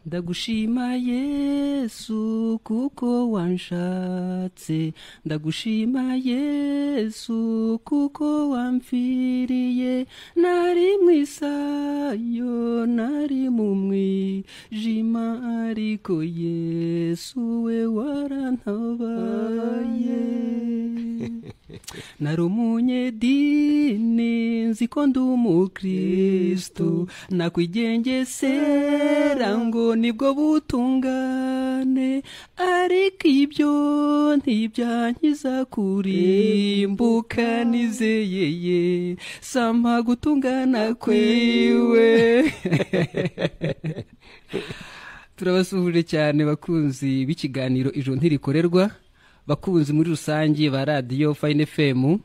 ndagushima Yesu kuko wanshatse, ndagushima Yesu kuko wamfiriye, nari mwisayo nari mu mwijima, ariko Yesu we warantabaye. Nari umunyedini nziko ndi umukristo, nakwigengesera ngo nibwo butungane, ariko ibyo ntibyankiza kurimbuka, nizeyeye sampa gutungana kwiwe. Turabasuhuje cyane bakunzi b'ikiganiro Ijuru Ntirikorerwa, bakunzi muri rusange ba radio Fine FM.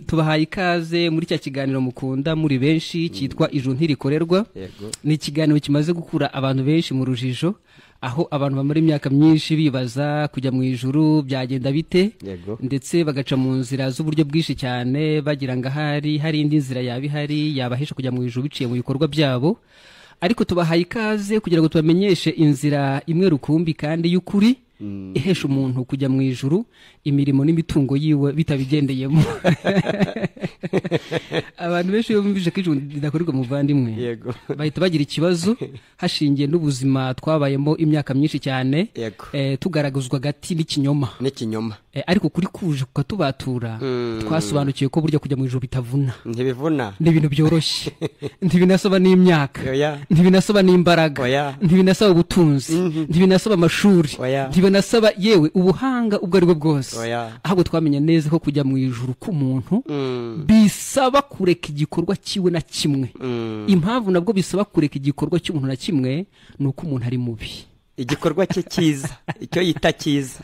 Tubahaye ikaze muri cya kiganiro mukunda muri benshi cyitwa Ijuru Ntirikorerwa. Ni ikiganiro kimaze gukura abantu benshi mu rujijo, aho abantu bamara imyaka myinshi bibaza kujya mu ijuru byagenda bite, ndetse bagaca mu nzira z'uburyo bwinshi cyane bagira ngo hari indi nzira yabihari yabahesha kujya mu ijuru biciye mu bikorwa byabo. Ariko tubahaye ikaze kugira ngo tubamenyeshe inzira imwe rukumbi kandi y'ukuri ihesha umuntu kujya mu ijuru, imirimo n'imitungo yiwe bitabigendeyemo. Abantu benshi bumvise ko ijuru ridakorerwa muvandimwe bahita bagira ikibazo, hashingiye n'ubuzima twabayemo imyaka myinshi cyane, tugaragazwa gati n'ikinyoma. Ariko kuri kuje kukatubatura, twasobanukiye ko burya kujya mu ijuru bitavuna, ntibivuna, ni ibintu byoroshye, ntibinasaba n'imyaka, ntibinasaba n'imbaraga, ntibinasaba ubutunzi, ntibinasaba amashuri, ntibinasaba yewe ubuhanga ubwo ari bwo bwose. Ahubwo twamenye neza ko kujya mu ijuru k'umuntu bisaba kureka igikorwa kiwe na kimwe. Impamvu nabwo bisaba kureka igikorwa cy'umuntu na kimwe ni uko umuntu ari mubi, igikorwa cye cyiza, icyo yita cyiza.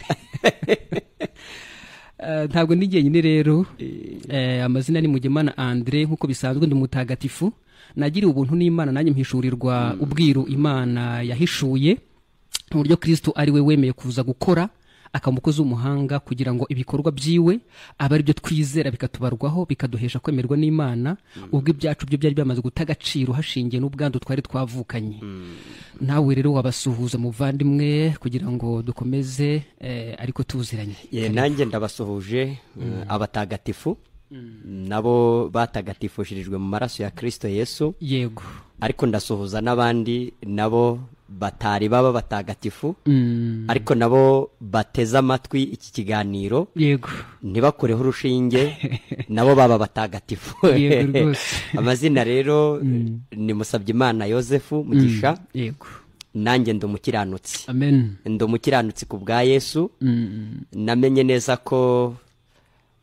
Ntabwo n'igihe nyine rero, amazina ni Mugemana Andre, nk'uko bisanzwe ndi mutagatifu, nagiriwe ubuntu n'Imana nanjye mpishurirwa ubwiru Imana yahishuye, mu buryo Kristo ari we wemeye kuza gukora akamukoza umuhanga kugira ngo ibikorwa byiwe aba ari byo twizera bikatubarwaho bikaduhesha kwemerwa n'Imana, ubwo ibyacu byo byari byamaze gutagaciro hashingiye n'ubwandu twari twavukanye. Nawe rero wabasuhuza muvandimwe kugira ngo dukomeze, ariko tuziranye. Nanjye ndabasuhuje abatagatifu, nabo batagatifushirijwe mu maraso ya Kristo Yesu. Yego. Ariko ndasuhuza n'abandi nabo batari baba batagatifu, ariko nabo bateze amatwi iki kiganiro. Yego. Ntibakoreho urushinge, nabo baba batagatifu. Yego rwose. Amazina rero ni Musabyimana Yosefu Mugisha. Yego. Nanjye ndi umukiranutsi. Amen. Ndi umukiranutsi ku bwa Yesu. Namenye neza ko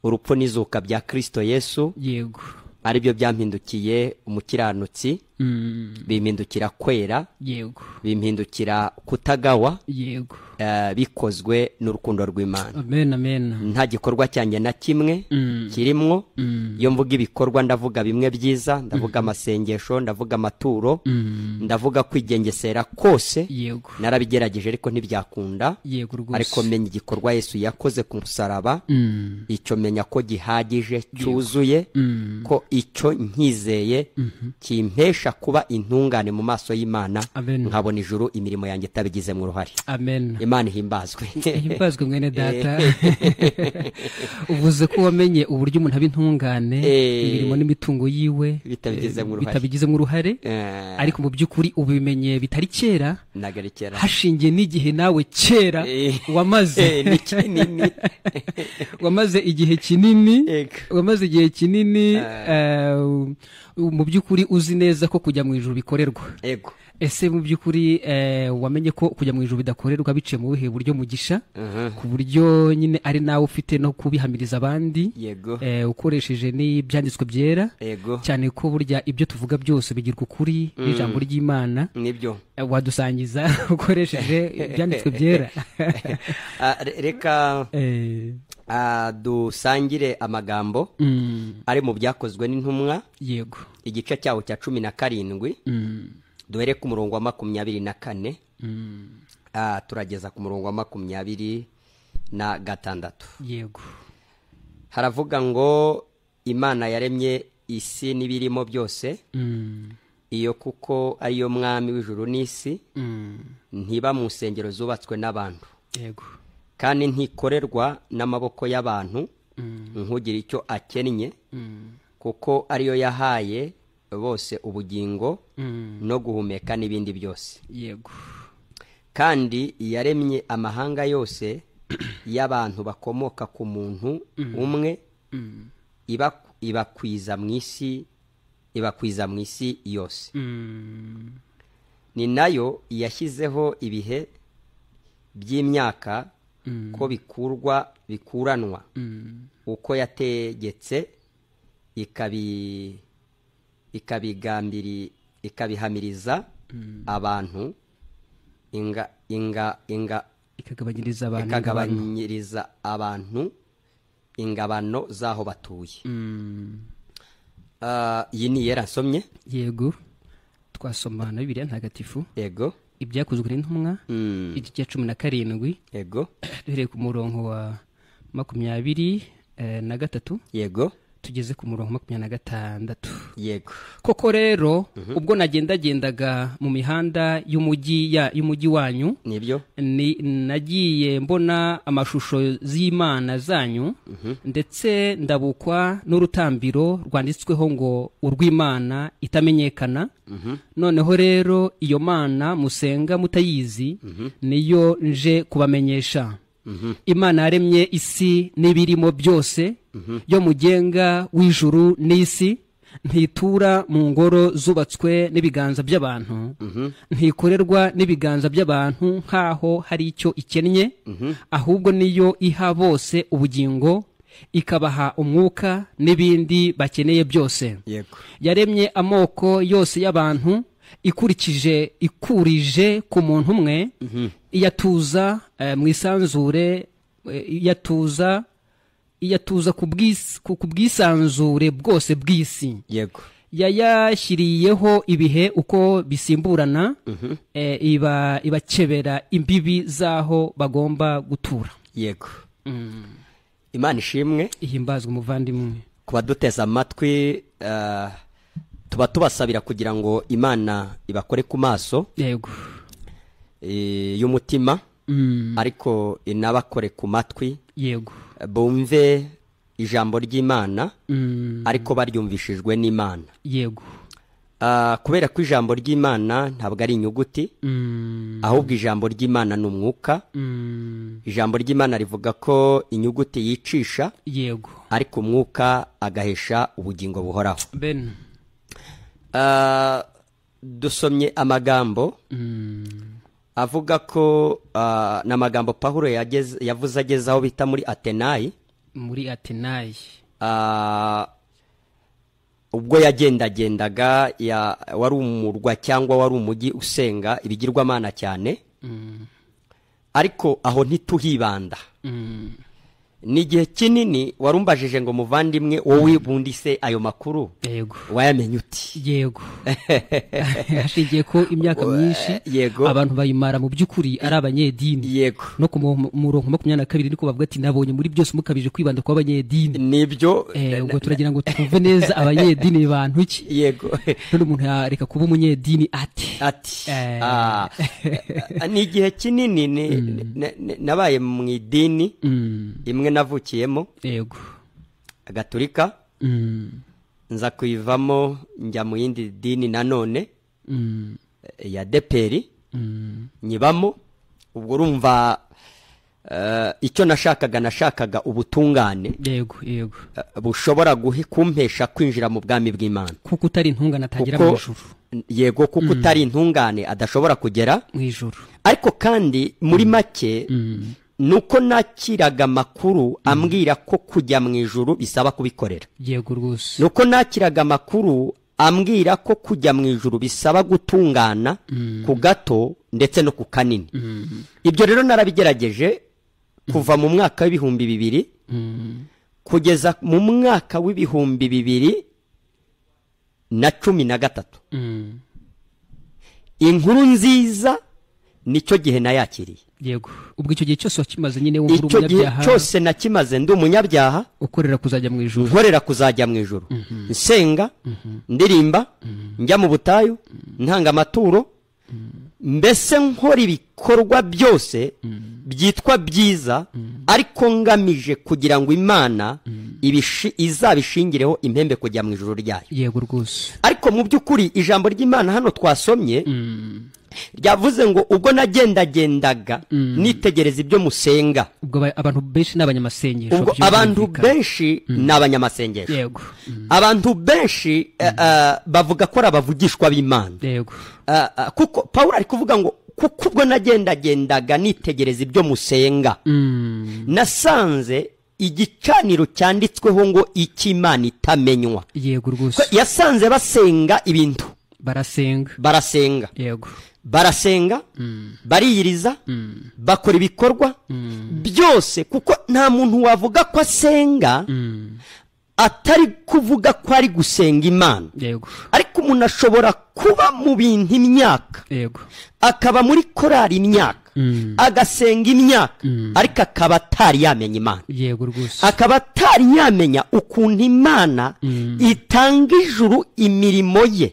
urupfu n'izuka bya Kristo Yesu, yego, ari byo byampindukiye umukiranutsi, bimpindukira kwera, yego, bimpindukira kutagawa, yego, bikozwe n'urukundo rw'Imana. Amen, amen. Nta gikorwa cyanjye na kimwe kirimwo. Iyo mvuga ibikorwa ndavuga bimwe byiza, ndavuga amasengesho, ndavuga amaturo, ndavuga kwigengesera kose. Yego. Narabigerageje ariko ntibyakunda. Yego rwose. Ariko menya igikorwa Yesu yakoze ku musaraba, icyo menya ko gihagije, cyuzuye, ko icyo nkizeye kimpesha kuba intungane mu maso y'Imana, nkabona ijuru imirimo yanjye tabigizemo uruhare. Amen. Imana himbazwe. Himbazwe mwene data. Uvuze ko wamenye uburyo umuntu aba intungane, imirimo n'imitungo yiwe bitabigizemo uruhare, ariko mu by'ukuri ubimenye bitari kera, hashingiye n'igihe nawe kera wamaze. Wamaze igihe kinini, wamaze igihe kinini, mu by'ukuri uzi neza ko kujya mu ijuru bikorerwa. Yego. Ese mu by'ukuri wamenye ko kujya mu ijuru bidakorerwa biciye mu bihe buryo Mugisha, ku buryo nyine ari nawe ufite no kubihamiriza abandi, ukoresheje n'ibyanditswe byera, cyane ko burya ibyo tuvuga byose bigirwa ukuri n'ijambo ry'Imana. Nibyo wadusangiza ukoresheje ibyanditswe byera. Reka dusangire amagambo ari mu byakozwe n'intumwa. Yego. Igice cyawo cya 17, duhere ku murongo wa 24, turageza ku murongo wa 26. Yego. Haravuga ngo Imana yaremye isi n'ibirimo byose, iyo kuko ariyo mwami w'ijuru n'isi ntiba mu nsengero zubatswe n'abantu kandi ntikorerwa n'amaboko y'abantu nk'ugira icyo akennye kuko ariyo yahaye bose ubugingo no guhumeka n'ibindi byose kandi yaremye amahanga yose y'abantu bakomoka ku muntu umwe ibakwiza mu isi yose ni nayo yashyizeho ibihe by'imyaka ko bikuranwa uko yategetse ikabihamiriza abantu ikagabanyiriza abantu ingabano z'aho batuye. Iyi ni yera nsomye. Yego twasoma na Bibiliya ntagatifu. Yego ibyakozwe n'intumwa igice cya 17. Yego duhereye ku murongo wa 23. Yego tugeze ku murongo 26. Yego koko rero ubwo nagendaga mu mihanda y'umujyi wanyu nibyo nagiye mbona amashusho z'Imana zanyu ndetse ndabukwa n'urutambiro rwanditsweho ngo urw'Imana itamenyekana. Noneho rero iyo Mana musenga mutayizi niyo nje kubamenyesha. Imana yaremye isi n'ibirimo byose yo mugenga w'ijuru n'isi, ntitura mu ngoro zubatswe n'ibiganza by'abantu, ntikorerwa n'ibiganza by'abantu nk'aho hari icyo ikennye, ahubwo niyo iha bose ubugingo, ikabaha umwuka n'ibindi bakeneye byose. Yaremye amoko yose y'abantu ikurije ku muntu umwe, iyatuza mu isanzure, iyatuza ku bwisanzure bwose bw'isi. Yayashyiriyeho ibihe uko bisimburana, ibakebera imbibi z'aho bagomba gutura. Yego Imana ishimwe ihimbazwe umuvandimwe. Kuba duteze amatwi tuba tubasabira kugira ngo Imana ibakore ku maso y'umutima, ariko inabakore ku matwi, bumve ijambo ry'Imana ariko baryumvishijwe n'Imana. Kubera ko ijambo ry'Imana ntabwo ari inyuguti, ahubwo ijambo ry'Imana ni umwuka. Ijambo ry'Imana rivuga ko inyuguti yicisha, ariko umwuka agahesha ubugingo buhoraho. Dusomye amagambo avuga ko n'amagambo Pawulo yavuze ageze aho bita muri Atenayi. Ubwo yagendagendaga wari umurwa cyangwa wari umujyi usenga ibigirwamana cyane, ariko aho ntituhibanda. N'igihe kinini warumbajije ngo muvandimwe wowe bundi se ayo makuru wayamenye uti? Yego hashingiye ko imyaka myinshi abantu bayimara mu by'ukuri ari abanyedini. No ku murongo 22 niko bavuga ati nabonye muri byose mukabije kwibanda kwa abanyedini. Nibyo ubwo turagira ngo tuve neza abanyedini bantu iki. None umuntu yareka kuba umunyedini ati n'igihe kinini nabaye mu idini imwe navukiyemo, Gatolika, nza kuyivamo njya mu yindi dini nanone ya Deperi, nyibamo. Ubwo urumva icyo nashakaga ubutungane bushobora kumpesha kwinjira mu bwami bw'Imana, kuko utari intungane atagira mu ijuru. Yego kuko utari intungane adashobora kugera mu ijuru. Ariko kandi muri make nuko nakiraga makuru ambwira ko kujya mu ijuru bisaba kubikorera. Yego rwose. Nuko nakiraga makuru ambwira ko kujya mu ijuru bisaba gutungana ku gato ndetse no ku kanini. Ibyo rero narabigerageje kuva mu mwaka w'ibihumbi 2000 kugeza mu mwaka w'ibihumbi 2013. Inkuru nziza nicyo gihe nayakiriye. Yego, ubwo icyo gihe cyose wakimaze nyine wo muri icyo gihe umunyabyaha cyose nakimaze ndi umunyabyaha ukorera kuzajya mu ijuru, nkorera kuzajya mu ijuru, nsenga, ndirimba, njya mu butayu, ntanga amaturo, mbese nkora ibikorwa byose byitwa byiza, ariko ngamije kugira ngo Imana izabishingireho impembe kujya mu ijuru ryayo. Yego rwose. Ariko mu by'ukuri ijambo ry'Imana hano twasomye ryavuze ngo ubwo nagendagendaga nitegereza ibyo musenga. Ubwo abantu benshi n'abanyamasengesho. Ubwo abantu benshi n'abanyamasengesho. Yego. Abantu benshi bavuga ko ari abavugishwa b'Imana. Yego. Kuko Pawulo ari kuvuga ngo kuko ubwo nagendagendaga nitegereza ibyo musenga, nasanze igicaniro cyanditsweho ngo icy'Imana itamenywa. Yego rwose. Yasanze basenga ibintu. Barasenga. Yego. Barasenga, bariyiriza, bakora ibikorwa byose, kuko nta muntu wavuga ko asenga atari kuvuga ko ari gusenga Imana. Yego. Ariko umuntu ashobora kuba mu bintu imyaka, yego, akaba muri korari imyaka, agasenga imyaka, ariko akaba atari yamenya Imana. Yego rwose. Akaba atari yamenya ukuntu Imana itanga ijuru imirimo ye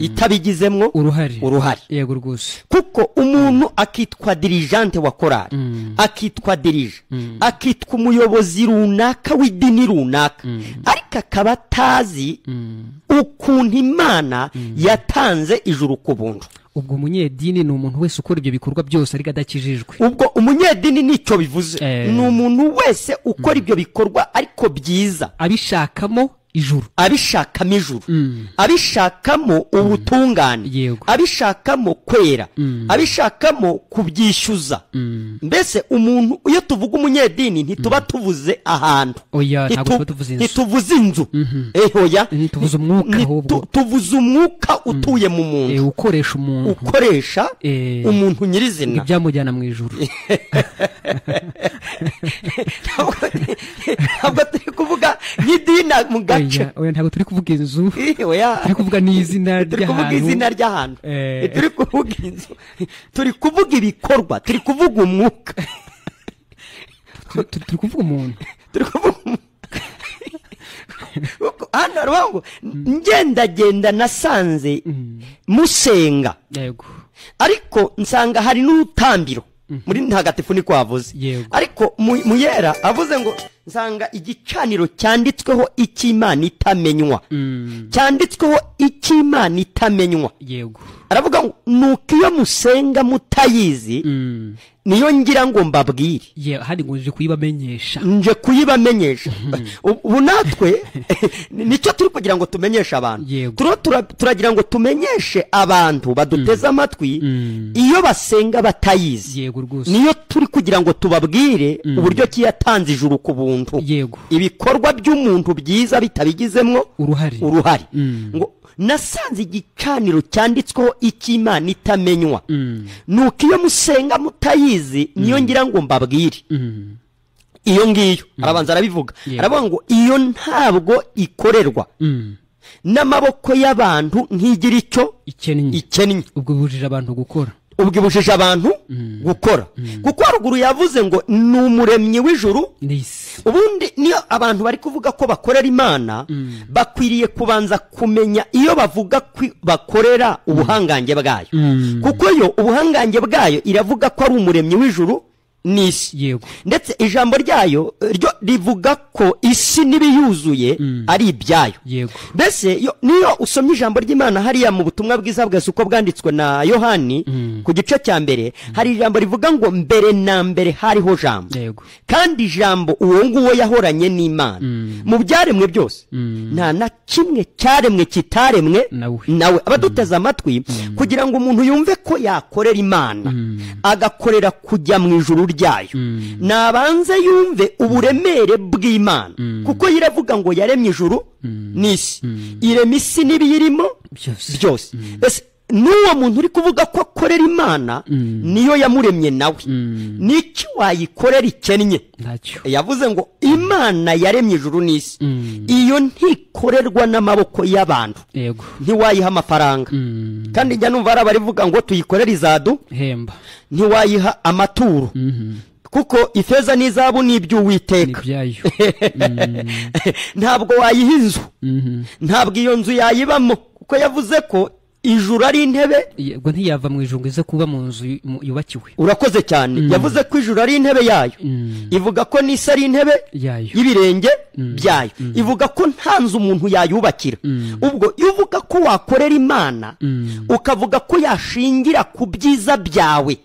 itabigizemwo uruhare. Yego rwose. Kuko umuntu akitwa dirijante wa korari, akitwa dirije, akitwa umuyobozi runaka w'idini runaka, ariko akaba atazi ukuntu Imana yatanze ijuru ku buntu. Ubwo umunyedini ni umuntu wese ukora ibyo bikorwa byose ariko adakijijwe. Ubwo umunyedini nicyo bivuze, ni umuntu wese ukora ibyo bikorwa ariko byiza, abishakamo ijuru, abishakamo ubutungane, abishakamo kwera, abishakamo kubyishyuza. Mbese umuntu, iyo tuvuga umunyedini ntituba tuvuze ahantu, ntituvuze inzu, tuvuze umwuka, tuvuze umwuka utuye mu muntu, ukoresha umuntu nyirizina, ibyamujyana mu ijuru. Ntabwo turi kuvuga nk'idini mu gace, ntabwo turi kuvuga inzu, turi kuvuga n'izina ry'ahantu, turi kuvuga inzu, turi kuvuga ibikorwa, turi kuvuga umwuka, turi kuvuga umuntu, hano rwango ngendagenda nasanze musenga, ariko nsanga hari n'urutambiro muri ntagatifu niko wavuze, ariko muyera avuze ngo nsanga igicaniro cyanditsweho icy'Imana itamenywa, cyanditsweho icy'Imana itamenywa. Aravuga ngo nuko iyo musenga mutayizi niyo ngira ngo mbabwire, hadi ngo nje kuyibamenyesha, ubu natwe nicyo turi kugira ngo tumenyeshe abantu, turagira ngo tumenyeshe abantu baduteze amatwi iyo basenga batayizi, niyo turi kugira ngo tubabwire uburyo ki yatanze ijuru ku buntu, ibikorwa by'umuntu byiza bitabigizemwo uruhare. Ngo nasanze igicaniro cyanditsweho icy'Imana itamenywa, nuko iyo musenga mutayizi niyo ngira ngo mbabwire. Iyo ngiyo arabanza arabivuga, aravuga ngo iyo ntabwo ikorerwa n'amaboko y'abantu ntigira icyo ikennye. Ubwo bujije abantu gukora, kuko haruguru yavuze ngo ni umuremyi w'ijuru. Ubundi niyo abantu bari kuvuga ko bakorera Imana, bakwiriye kubanza kumenya iyo bavuga bakorera ubuhangange bwayo, kuko yo ubuhangange bwayo iravuga ko ari umuremyi w'ijuru n'isi, ndetse ijambo ryayo ryo rivuga ko isi n'ibiyuzuye ari ibyayo. Mbese niyo usomye ijambo ry'Imana hariya mu butumwa bwiza bwa Yesu uko bwanditswe na Yohani ku gice cya mbere, hari ijambo rivuga ngo mbere na mbere hariho jambo, kandi ijambo uwo nguwo yahoranye n'Imana. Mu byaremwe byose nta na kimwe cyaremwe kitaremwe nawe. Abaduteze amatwi, kugira ngo umuntu yumve ko yakorera Imana agakorera kujya mu ijuru ryayo, nabanze yumve uburemere bw'Imana, kuko yiravuga ngo yaremye ijuru n'isi, irema isi n'ibiyirimo byose. n'uwo muntu uri kuvuga ko akorera Imana niyo yamuremye nawe n'iki wayikorera ikennye yavuze ngo Imana yaremye ijuru n'isi iyo ntikorerwa n'amaboko y'abantu ntiwayiha amafaranga kandi njya numva hari abarivuga ngo tuyikorere izadu hemba ntiwayiha amaturo kuko ifeza n'izahabu n'iby'Uwiteka ntabwo wayiha inzu ntabwo iyo nzu yayibamo kuko yavuze ko ijuru ari intebe ubwo ntiyava mu ijuru ize kuba mu nzu yubakiwe urakoze cyane yavuze ko ijuru ari intebe yayo ivuga ko n'isi ari intebe y'ibirenge byayo ivuga ko nta nzu umuntu yayubakira ubwo iyo uvuga ko wakorera Imana ukavuga ko yashingira ku byiza byawe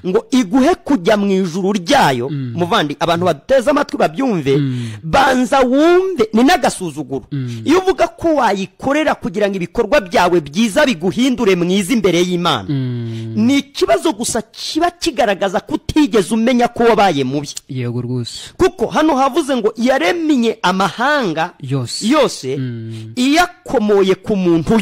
ngo iguhe kujya mu ijuru ryayo muvandi abantu baduteza amatwi babyumve banza wumve ni n'agasuzuguro iyo uvuga ko wayikorera kugira ngo ibikorwa byawe byiza guhindure mwiza imbere y'Imana ni ikibazo gusa kiba kigaragaza kutigeze umenya ko wabaye mubi yego rwose kuko hano havuze ngo yaremye amahanga yose iyakomoye ku muntu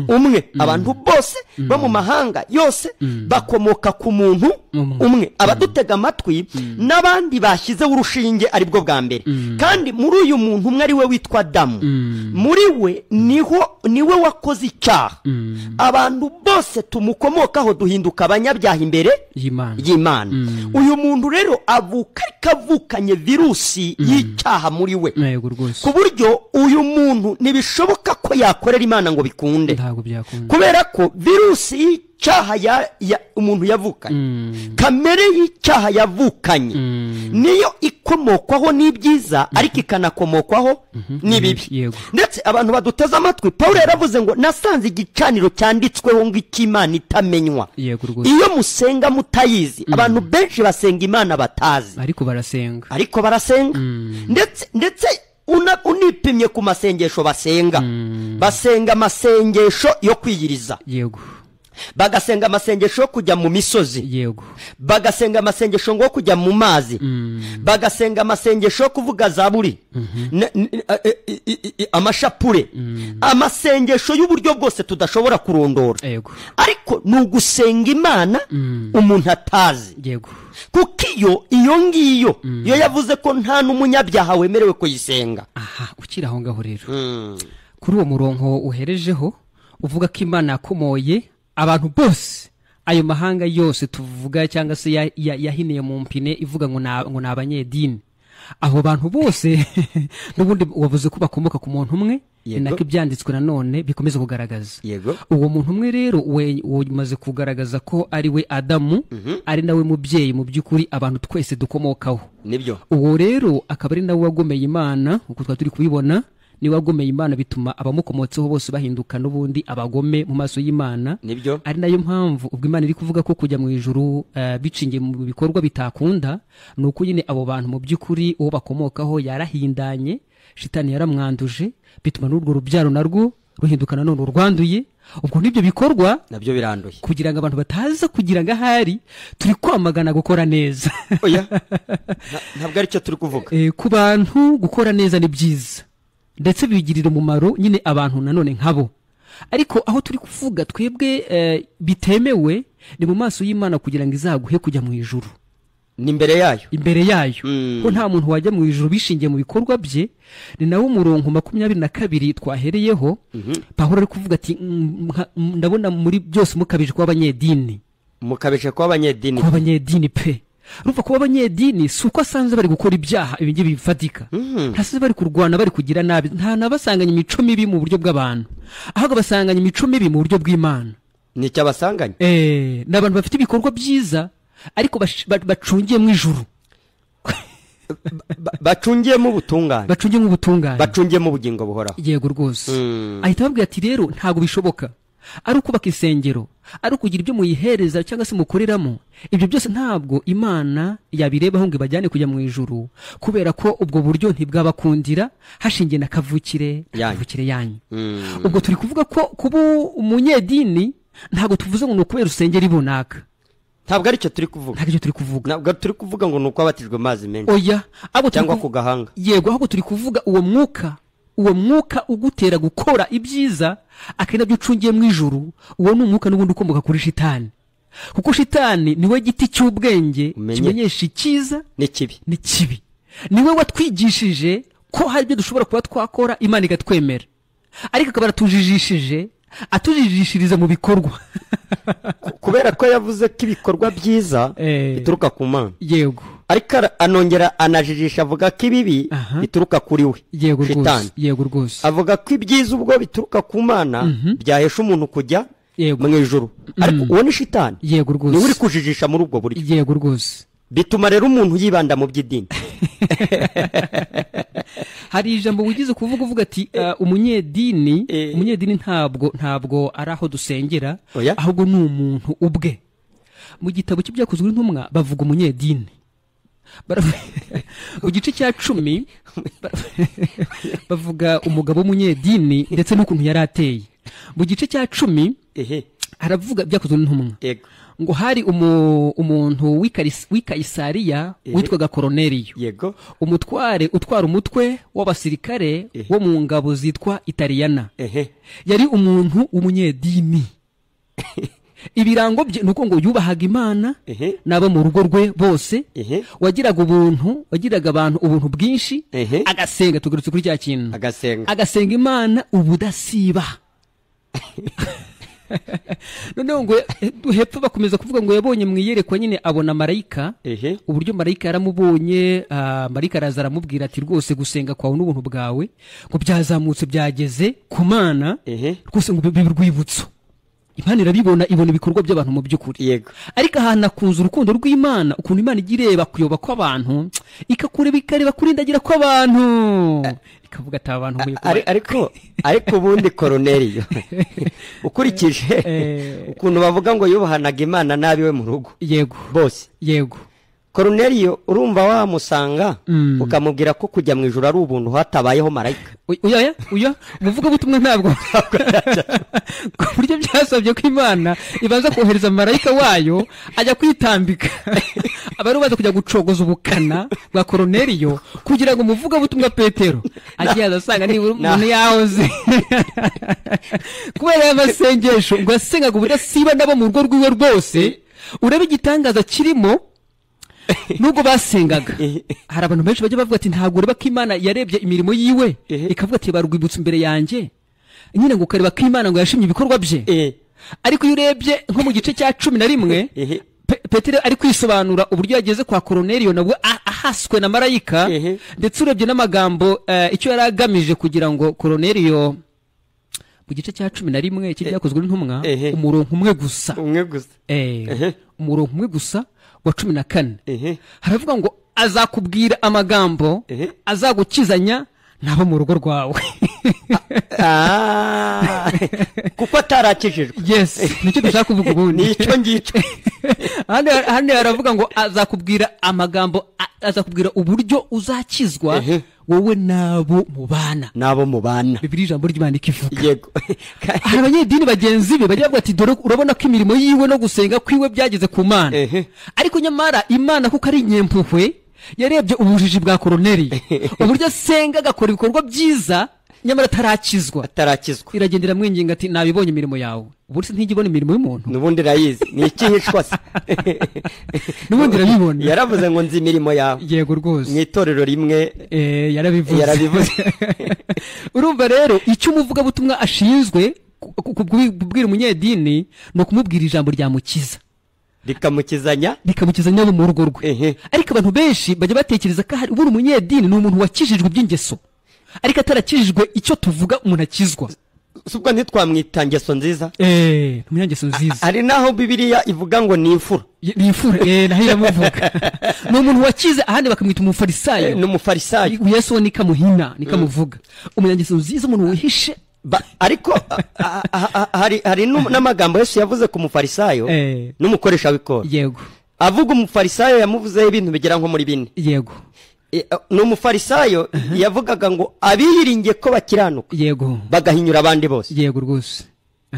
umwe abantu bose bo mu mahanga yose bakomoka ku muntu umwe abadutega amatwi n'abandi bashyizeho urushinge aribwo bwa mbere kandi muri uyu muntu umwe ari we witwa Adamu muri we niwe wakoze icyaha abantu bose tumukomokaho duhinduka abanyabyaha imbere y'Imana uyu muntu rero avukanye virusi y'icyaha muri we ku buryo uyu muntu ntibishoboka ko yakorera Imana ngo bikunde kubera ko virusi y'icyaha umuntu yavukanye kamere y'icyaha yavukanye niyo ikomokwaho n'ibyiza ariko ikanakomokwaho n'ibibi ndetse abantu baduteza amatwi Pawulo yaravuze ngo nasanze igicaniro cyanditsweho ngo icy'Imana itamenywa iyo musenga mutayizi abantu benshi basenga Imana batazi ariko barasenga ndetse unipimye ku masengesho basenga amasengesho yo kwiyiriza bagasenga amasengesho yo kujya mu misozi bagasenga amasengesho ngo kujya mu mazi bagasenga amasengesho yo kuvuga zaburi amashapure amasengesho y'uburyo bwose tudashobora kurondora ariko ni ugusenga Imana umuntu atazi kuko iyo ngiyo yavuze ko nta n'umunyabyaha wemerewe kuyisenga ukiri aho ngaho rero kuri uwo murongo uherejeho uvuga ko Imana yakomoye abantu bose ayo mahanga yose tuvuga cyangwa se yahiniye mu mpine ivuga ngo ni abanyedini abo bantu bose n'ubundi wavuze ko bakomoka ku muntu umwe nako ibyanditswe nanone bikomeza kugaragaza uwo muntu umwe rero umaze kugaragaza ko ari we Adamu ari nawe mubyeyi mu by'ukuri abantu twese dukomokaho nibyo uwo rero akaba ari nawe wagomeye Imana uko twari turi kubibona ni wagomeye Imana bituma abamukomotseho bose bahinduka n'ubundi abagome mu maso y'Imana ari nayo mpamvu ubwo Imana iri kuvuga ko kujya mu ijuru bicingiye mu bikorwa bitakunda nuko nyine abo bantu mu by'ukuri uwo bakomokaho yarahindanye shitani yaramwanduje bituma n'urwo rubyaro narwo ruhinduka nanone urwanduye ubwo nibyo bikorwa nabyo biranduye kugira ngo abantu bataza kugira ngo ahari turi kwamagana gukora neza oya ntabwo ari cyo turi kuvuga ku bantu gukora neza ni byiza ndetse bigirira umumaro nyine abantu nanone nkabo ariko aho turi kuvuga twebwe bitemewe ni mu maso y'Imana kugira ngo izaguhe kujya mu ijuru ni imbere yayo ko nta muntu wajya mu ijuru bishingiye mu bikorwa bye ni nawo umurongo 22 twahereyeho Pawulo ari kuvuga ati ndabona muri byose mukabije kwa abanyedini pe ruva kuba abanyedini si uko asanze bari gukora ibyaha ibingi bifatika ntase bari kurwana bari kugira nabi nta nabasanganya imico mibi mu buryo bw'abantu ahubwo basanganya imico mibi mu buryo bw'Imana ni cyabasanganya n'abantu bafite ibikorwa byiza ariko bacungiye mu ijuru bacungiye mu butungane bacungiye mu bugingo buhoraho yego rwose ahita babwira ati rero ntago bishoboka ari ukubaka isengero ari ukugira ibyo muyihereza cyangwa se mukoreramo ibyo byose ntabwo Imana yabirebaho ngo ibajyane kujya mu ijuru kubera ko ubwo buryo ntibwabakundira hashingiye na kavukire yanyu ubwo turi kuvuga ko kuba umunyedini ntabwo tuvuze ngo ni ukubera usengera ibunaka ntabwo ari cyo turi kuvuga ntabwo turi kuvuga ngo ni uko abatijwe amazi menshi oya cyangwa ku gahanga yego ahubwo turi kuvuga uwo mwuka uwo mwuka ugutera gukora ibyiza akari nabyo ucungiye mu ijuru, uwo ni umwuka n'ubundi ukomoka kuri shitani, kuko shitani niwe giti cy'ubwenge kimenyesha icyiza n'ikibi. Niwe watwigishije ko hari ibyo dushobora kuba twakora Imana igatwemera, ariko akaba atujijishije, atujijishiriza mu bikorwa kubera ko yavuze ko ibikorwa byiza bituruka ku Mana. Yego. Ariko anongera anajijisha avuga ko ibibi bituruka kuri we shitani. Yego rwose. Avuga ko ibyiza ubwo bituruka ku Mana byahesha umuntu kujya mu ijuru, ariko uwo ni shitani. Yego rwose. Ni uri kujijisha muri ubwo buryo. Yego rwose. Bituma rero umuntu yibanda mu by'idini. Hari ijambo wigize kuvuga ati umunyedini ntabwo ari aho dusengera, ahubwo ni umuntu ubwe. Mu gitabo cy'ibyakozwe n'intumwa bavuga umunyedini mu gice cya 10 bavuga umugabo w'umunyedini ndetse n'ukuntu yari ateye. Mu gice cya 10 aravuga byakozwe n'intumwa ngo hari umuntu w'i Kayisariya witwaga Koroneliyo, umutware utwara umutwe w'abasirikare wo mu ngabo zitwa Italiyana. Yari umuntu w'umunyedini. Ibirango bye nuko ngo yubahaga Imana n'abo mu rugo rwe bose, wagiraga abantu ubuntu bwinshi, agasenga. Tugarutse kuri cya kintu, agasenga Imana ubudasiba. Noneho ngo hepfo bakomeza kuvuga ngo yabonye mu iyerekwa nyine abona marayika, uburyo marayika yaramubonye. Marayika araza aramubwira ati rwose gusenga kwawe n'ubuntu bwawe ngo byazamutse byageze ku Mana, rwose ngo bibe urwibutso. Imana irabibona, ibona ibikorwa by'abantu mu by'ukuri. Ariko ahantu akunze urukundo rw'Imana, ukuntu Imana igireba kuyoba kw'abantu, ikakureba ikareba kurindagira kw'abantu, ikavuga ati abantu ariko ubundi Koroneliyo ukurikije ukuntu bavuga ngo yubahanaga Imana nabi we mu rugo bose. Koroneliyo urumva wamusanga ukamubwira ko kujya mu ijuru ari ubuntu hatabayeho marayika. Uya muvuga butumwe ntabwo ku buryo byasabye ko Imana ibanza kohereza marayika wayo ajya kwitambika abari baza kujya gucogoza ubukana bwa Koroneliyo kugira ngo muvuga butumwa Petero agiye asanga ni umuntu yahoze kubera amasengesho ngo asengaga ubudasiba nabo mu rugo rwiwe rwose. Urebe igitangaza kirimo. Nubwo basengaga, hari abantu benshi bajya bavuga ati ntabwo ureba ko Imana yarebye imirimo yiwe ikavuga ati barugwibutse imbere yanjye, nyine ngo ukareba ko Imana ngo yashimye ibikorwa bye. Ariko iyo urebye nko mu gice cya 11 Petero ari kwisobanura uburyo yageze kwa Koroneliyo nabwo ahaswe na marayika, ndetse urebye n'amagambo icyo yari agamije kugira ngo Koroneliyo mu gice cya 11 cy'ibyakozwe n'intumwa umurongo umwe gusa umurongo umwe gusa wa 14 haravuga ngo azakubwira amagambo azagukizanya nabo mu rugo rwawe. Kuko atarakijijwe. Nicyo dushaka kuvuga ubundi. Nicyo ngicyo. Hano haravuga ngo azakubwira amagambo, azakubwira uburyo uzakizwa wowe nabo mubana. Bibiri ijambo ry'Imana ikivuga. Hari abanyedini bagenzi be bajya bavuga ati dore urabona ko imirimo yiwe no gusenga kwiwe byageze ku Mana, ariko nyamara Imana kuko ari inyempuhwe yarebye ubujiji bwa Koroneliyo uburyo asenga agakora ibikorwa byiza nyamara atarakizwa. Iragendera mwinginga ati nabibonye imirimo yawe. Uburse ntigibona imirimo y'umuntu nubundi rayizi ni ikihishwa se nubundi rabibona. Yaravuze ngo nzi imirimo yawe. Yego rwose. Mu itorero rimwe yarabivuze. Urumva rero icyo umuvuga butumwa ashinzwe kubwira umunyedini no kumubwira ijambo rya mukiza rikamukizanya abo mu rugo rwe. Ariko abantu benshi bajya batekereza ko hari uburi umunyedini ni umuntu wakijijwe by'ingeso, ariko atarakijijwe icyo tuvuga umuntu akizwa. Subwo ntitwamwita ngeso nziza. Umunyangeso nziza. Ari naho Bibiliya ivuga ngo ni imfura. Naho iramuvuga. Ni umuntu wakize, ahandi bakamwita umufarisayo. N'umufarisayo. Yesu nikamuhina nikamuvuga. Umunyangeso nziza umuntu wihishe. Ariko hari n'amagambo Yesu yavuze ku mufarisayo n'umukoresha w'ikoro. Avuga umufarisayo yamuvuzeho ibintu bigera nko muri 4. N'umufarisayo yavugaga ngo abiyiringiye ko bakiranuka bagahinyura abandi bose. Rwose.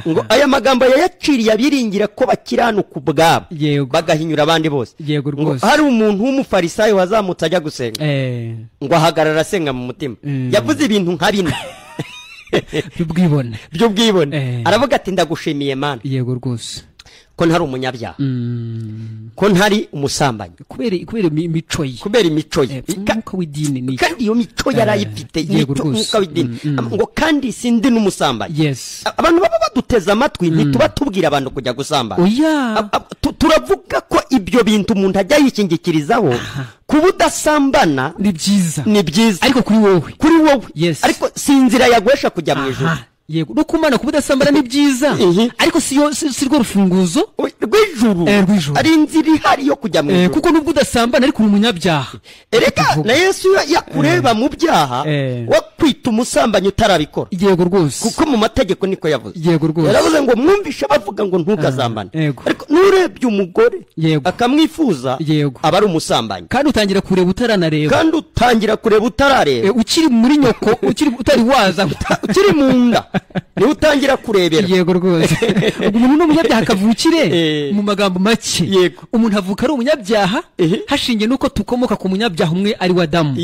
ngo aya magambo yayaciriye abiringira ko bakiranuka ubwabo bagahinyura abandi bose. Ngo hari umuntu w'umufarisayo wazamutse ajya gusenga ngo ahagarara asenga mu mutima, yavuze ibintu nka bine by'ubwibone. Aravuga ati ndagushimiye Mana yego rwose ko ntari umunyabyaha, ko ntari umusambanyi, kubera imico ye nk'uko w'idini ni kandi iyo mico yarayifite nk'uko w'idini ngo kandi sindi n'umusambanyi. Abantu baba baduteza amatwi ntituba tubwira abantu kujya gusambana, turavuga ko ibyo bintu umuntu ajya yishingikirizaho kuba udasambana ni byiza ariko kuri wowe ariko si inzira yaguhesha kujya mu ijuru. Yego no kumana kuba udasambana ni byiza ariko si rwo rufunguzo rw'ijuru, ari inzira ihari yo kujya mu ijuru, kuko nubwo udasambana ariko uri umunyabyaha. Erega na Yesu yakureba mu byaha wakwita umusambanyi utarabikora. Yego rwose kuko mu mategeko niko yavuze. Yego rwose yaravuze ngo mwumvishe bavuga ngo ntukazambane, ariko nurebye umugore akamwifuza aba ari umusambanyi, kandi utangira kureba utarareba, ukiri muri nyoko utari waza ukiri mu nda niwe utangira kurebera. Yego rwose umuntu n'umunyabyaha kavukire mu magambo make. Umuntu avuka ari umunyabyaha hashingiye nuko tukomoka ku munyabyaha umwe ari wa Adamu.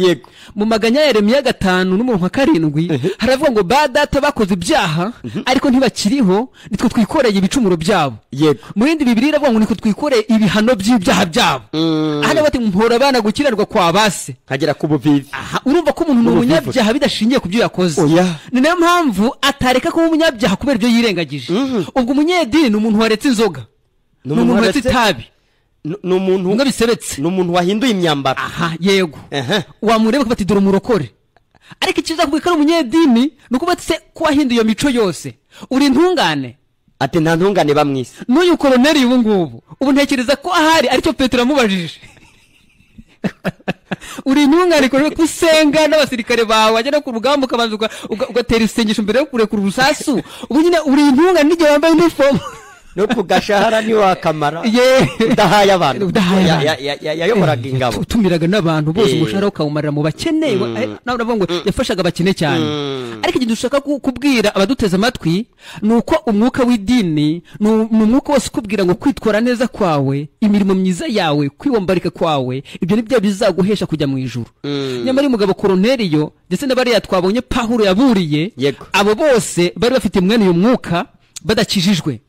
Mu maganya ya Yeremiya 5:7 haravuga ngo ba data bakoze ibyaha ariko ntibakiriho, nitwe twikoreye ibicumuro byabo. Mu yindi Bibiliya iravuga ngo nitwe twikoreye ibihano by'ibyaha byabo. Hano bati mpora abana gukiranuka kwa base hagera ku buvivi. Urumva ko umuntu n'umunyabyaha bidashingiye ku byo yakoze. Ni nayo mpamvu atareka kuba umunyabyaha kubera ibyo yirengagije. Ubwo umunyedini ni umuntu waretse inzoga, ni umuntu waretse itabi, ni umuntu ngabisebetse, ni umuntu wahinduye imyambaro. Yego wamureba ko bati dore umurokore, ariko ikiza kubika ari umunyedini nuko batse ko wahinduye iyo mico yose. Uri intungane ati nta ntungane bamwise. N'uyu koroneri ubu ntekereza ko ahari aricyo Petero amubajije uri intungane ko usenga n'abasirikare bawe wajya no ku rugamba ukabanza ugatera isengesho mbere yo kurekura urusasu. Ubu nyine uri intungane n'igihe wambaye uniform no ku gashahara ni wakamara udahaye abantu yayoboraga ingabo, utumiraga n'abantu bose umushahara ukawumarira mu bakeneye. Nawe uravuga ngo yafashaga abakene cyane. Ariko igihe dushaka kubwira abaduteza amatwi nuko umwuka w'idini ni umwuka wose ukubwira ngo kwitwara neza kwawe, imirimo myiza yawe, kwibombarika kwawe, ibyo nibyo bizaguhesha kujya mu ijuru. Nyamara umugabo Koroneliyo ndetse n'abariya twabonye Pawulo yaburiye, abo bose bari bafite mwene uyu mwuka badakijijwe.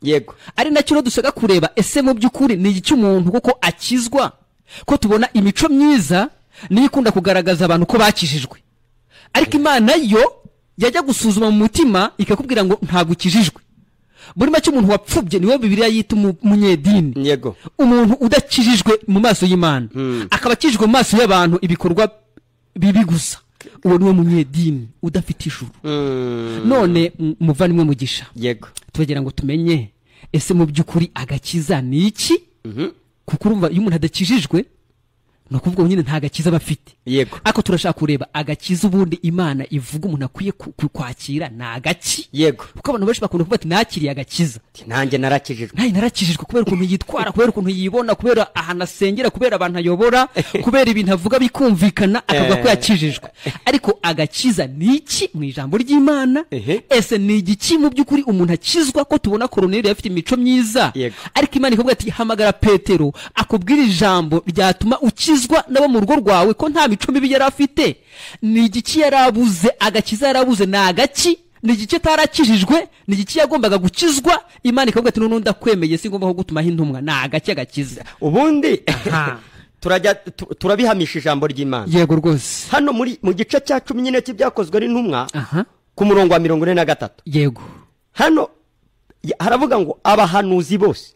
Ari nacyo dushaka kureba, ese mu by'ukuri ni iki umuntu kuko akizwa, ko tubona imico myiza niyo ikunda kugaragaza abantu ko bakijijwe, ariko Imana yo yajya gusuzuma mu mutima ikakubwira ngo ntabwo ukijijwe. Buri make umuntu wapfubye niwe Bibiliya yita umunyedini. Umuntu udakijijwe mu maso y'Imana akaba akijijwe mu maso y'abantu ibikorwa bibi gusa, uwo niwe munyedini udafite ijuru. None muvandimwe Mugisha, tugira ngo tumenye ese mu by'ukuri agakiza ni iki? Kuko urumva iyo umuntu adakijijwe no kuvuga nyine nta gakiza bafite. Ariko turashaka kureba agakiza ubundi Imana ivuga umuntu akwiye kwakira na agaki. Kuko abantu benshi bakunda kuvuga ati nakiriye agakiza, nanjye narakijijwe kubera ukuntu yitwara, kubera ukuntu yibona, kubera ahantu asengera, kubera abantu ayobora, kubera ibintu avuga bikumvikana akavuga ko yakijijwe. Ariko agakiza ni iki mu ijambo ry'Imana? Ese ni igiki mu by'ukuri umuntu akizwa? Ko tubona Koroneli afite imico myiza, ariko Imana ikavuga ati hamagara Petero akubwira ijambo ryatuma ukizwa nabo mu rugo rwawe, ko nta mico mibi yari afite. Ni igiki yarabuze? Agakiza yarabuze ni agaki? Ni igiki tarakijijwe? Ni igiki yagombaga gukizwa? Imana ikavuga ati none ndakwemeye singomba kugutumaho intumwa. Ni agaki agakiza? Ubundi turabihamisha ijambo ry'Imana. Yego rwose hano mu gice cya 10 nyine cy'ibyakozwe ari intumwa ku murongo wa 43. Yego hano haravuga ngo abahanuzi bose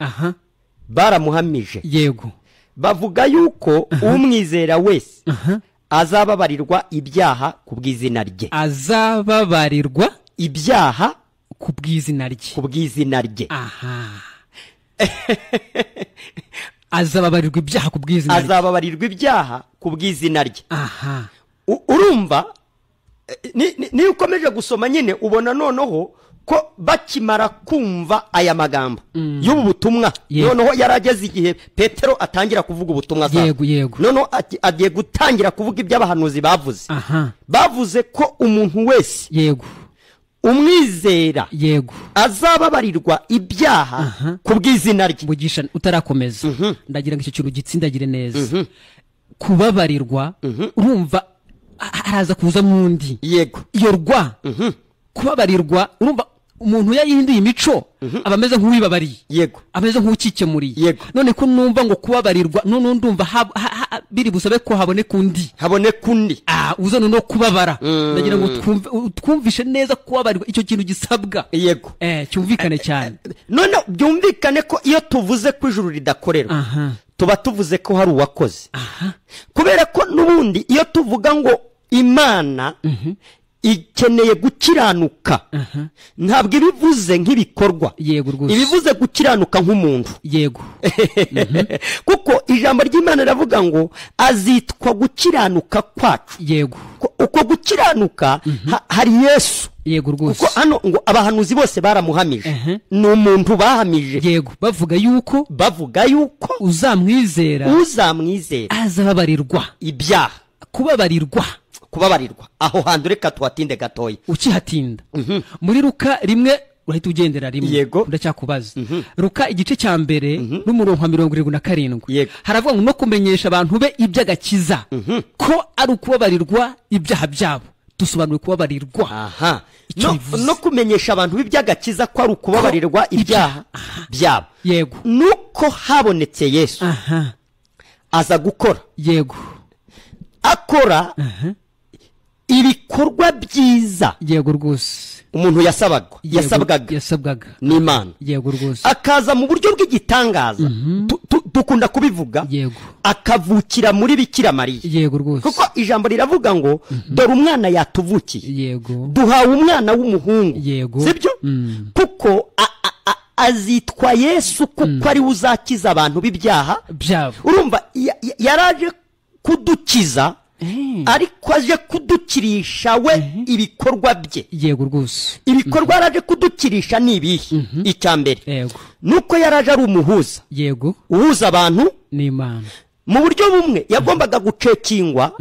baramuhamije. Yego bavuga yuko umwizera wese azababarirwa ibyaha ku bw'izina rye. Azababarirwa ibyaha ku bw'izina rye. Azababarirwa ibyaha ku bw'izina rye. Azababarirwa ibyaha ku bw'izina rye. Urumva ni ukomeje gusoma nyine ubona noneho ko bakimara kumva aya magambo y'ubu butumwa, noneho yarageze igihe Petero atangira kuvuga ubutumwa bwawe. Noneho agiye gutangira kuvuga iby'abahanuzi bavuze. Bavuze ko umuntu wese umwizera yego azababarirwa ibyaha ku bw'izina rye. Mugisha utarakomeza ndagira ngo icyo kintu gitsindagire neza. Kubabarirwa urumva araza kuza mundi yego iyo rwa kubabarirwa urumva umuntu yayihinduye imico abameze nk'uwibabariye yego ameze nk'ukikemuriye yego. none ko numva ngo kubabarirwa none ndumva biri busabe ko habone kundi uzana no kubabara. ndagira ngo twumvishe neza kubabarirwa icyo kintu gisabwa yego cyumvikane cyane. none byumvikane ko iyo tuvuze ko ijuru ridakorerwa tuba tuvuze ko hari uwakoze, kubera ko n'ubundi iyo tuvuga ngo Imana ikeneye gukiranuka ntabwo ibivuze nk'ibikorwa, ibivuze gukiranuka nk'umuntu yego. kuko ijambo ry'Imana riravuga ngo azitwa gukiranuka kwacu yego. uko gukiranuka hari Yesu yego rwose. kuko hano ngo abahanuzi bose baramuhamije ni umuntu bahamije yego bavuga yuko uzamwizera azababarirwa ibyaha. kubabarirwa aho hantu reka tuhatinde gatoya ukihatinda. muri Luka rimwe urahita ugendera rimwe yego ndacyakubaza. Luka igice cya mbere n'umurongo wa 77 haravuga ngo no kumenyesha abantu be iby'agakiza ko ari ukubabarirwa ibyaha byabo. dusobanuye kubabarirwa no kumenyesha abantu b'iby'agakiza ko ari ukubabarirwa ibyaha byabo yego. nuko habonetse Yesu aza gukora yego akora ibikorwa byiza yego rwose umuntu yasabwaga n'Imana yego rwose. akaza mu buryo bw'igitangaza dukunda kubivuga yego akavukira muri Bikira Mariya yego rwose. kuko ijambo riravuga ngo dore umwana yatuvukiye yego duhawe umwana w'umuhungu yego sibyo kuko azitwa Yesu kuko ari uzakiza abantu b'ibyaha byabo. urumva yaraje kudukiza ariko aje kudukirisha we ibikorwa bye yego rwose. ibikorwa yaraje kudukirisha ni ibihe? icya mbere yego nuko yaraje ari umuhuza yego uhuza abantu n'Imana mu buryo bumwe. yagombaga gucekingwa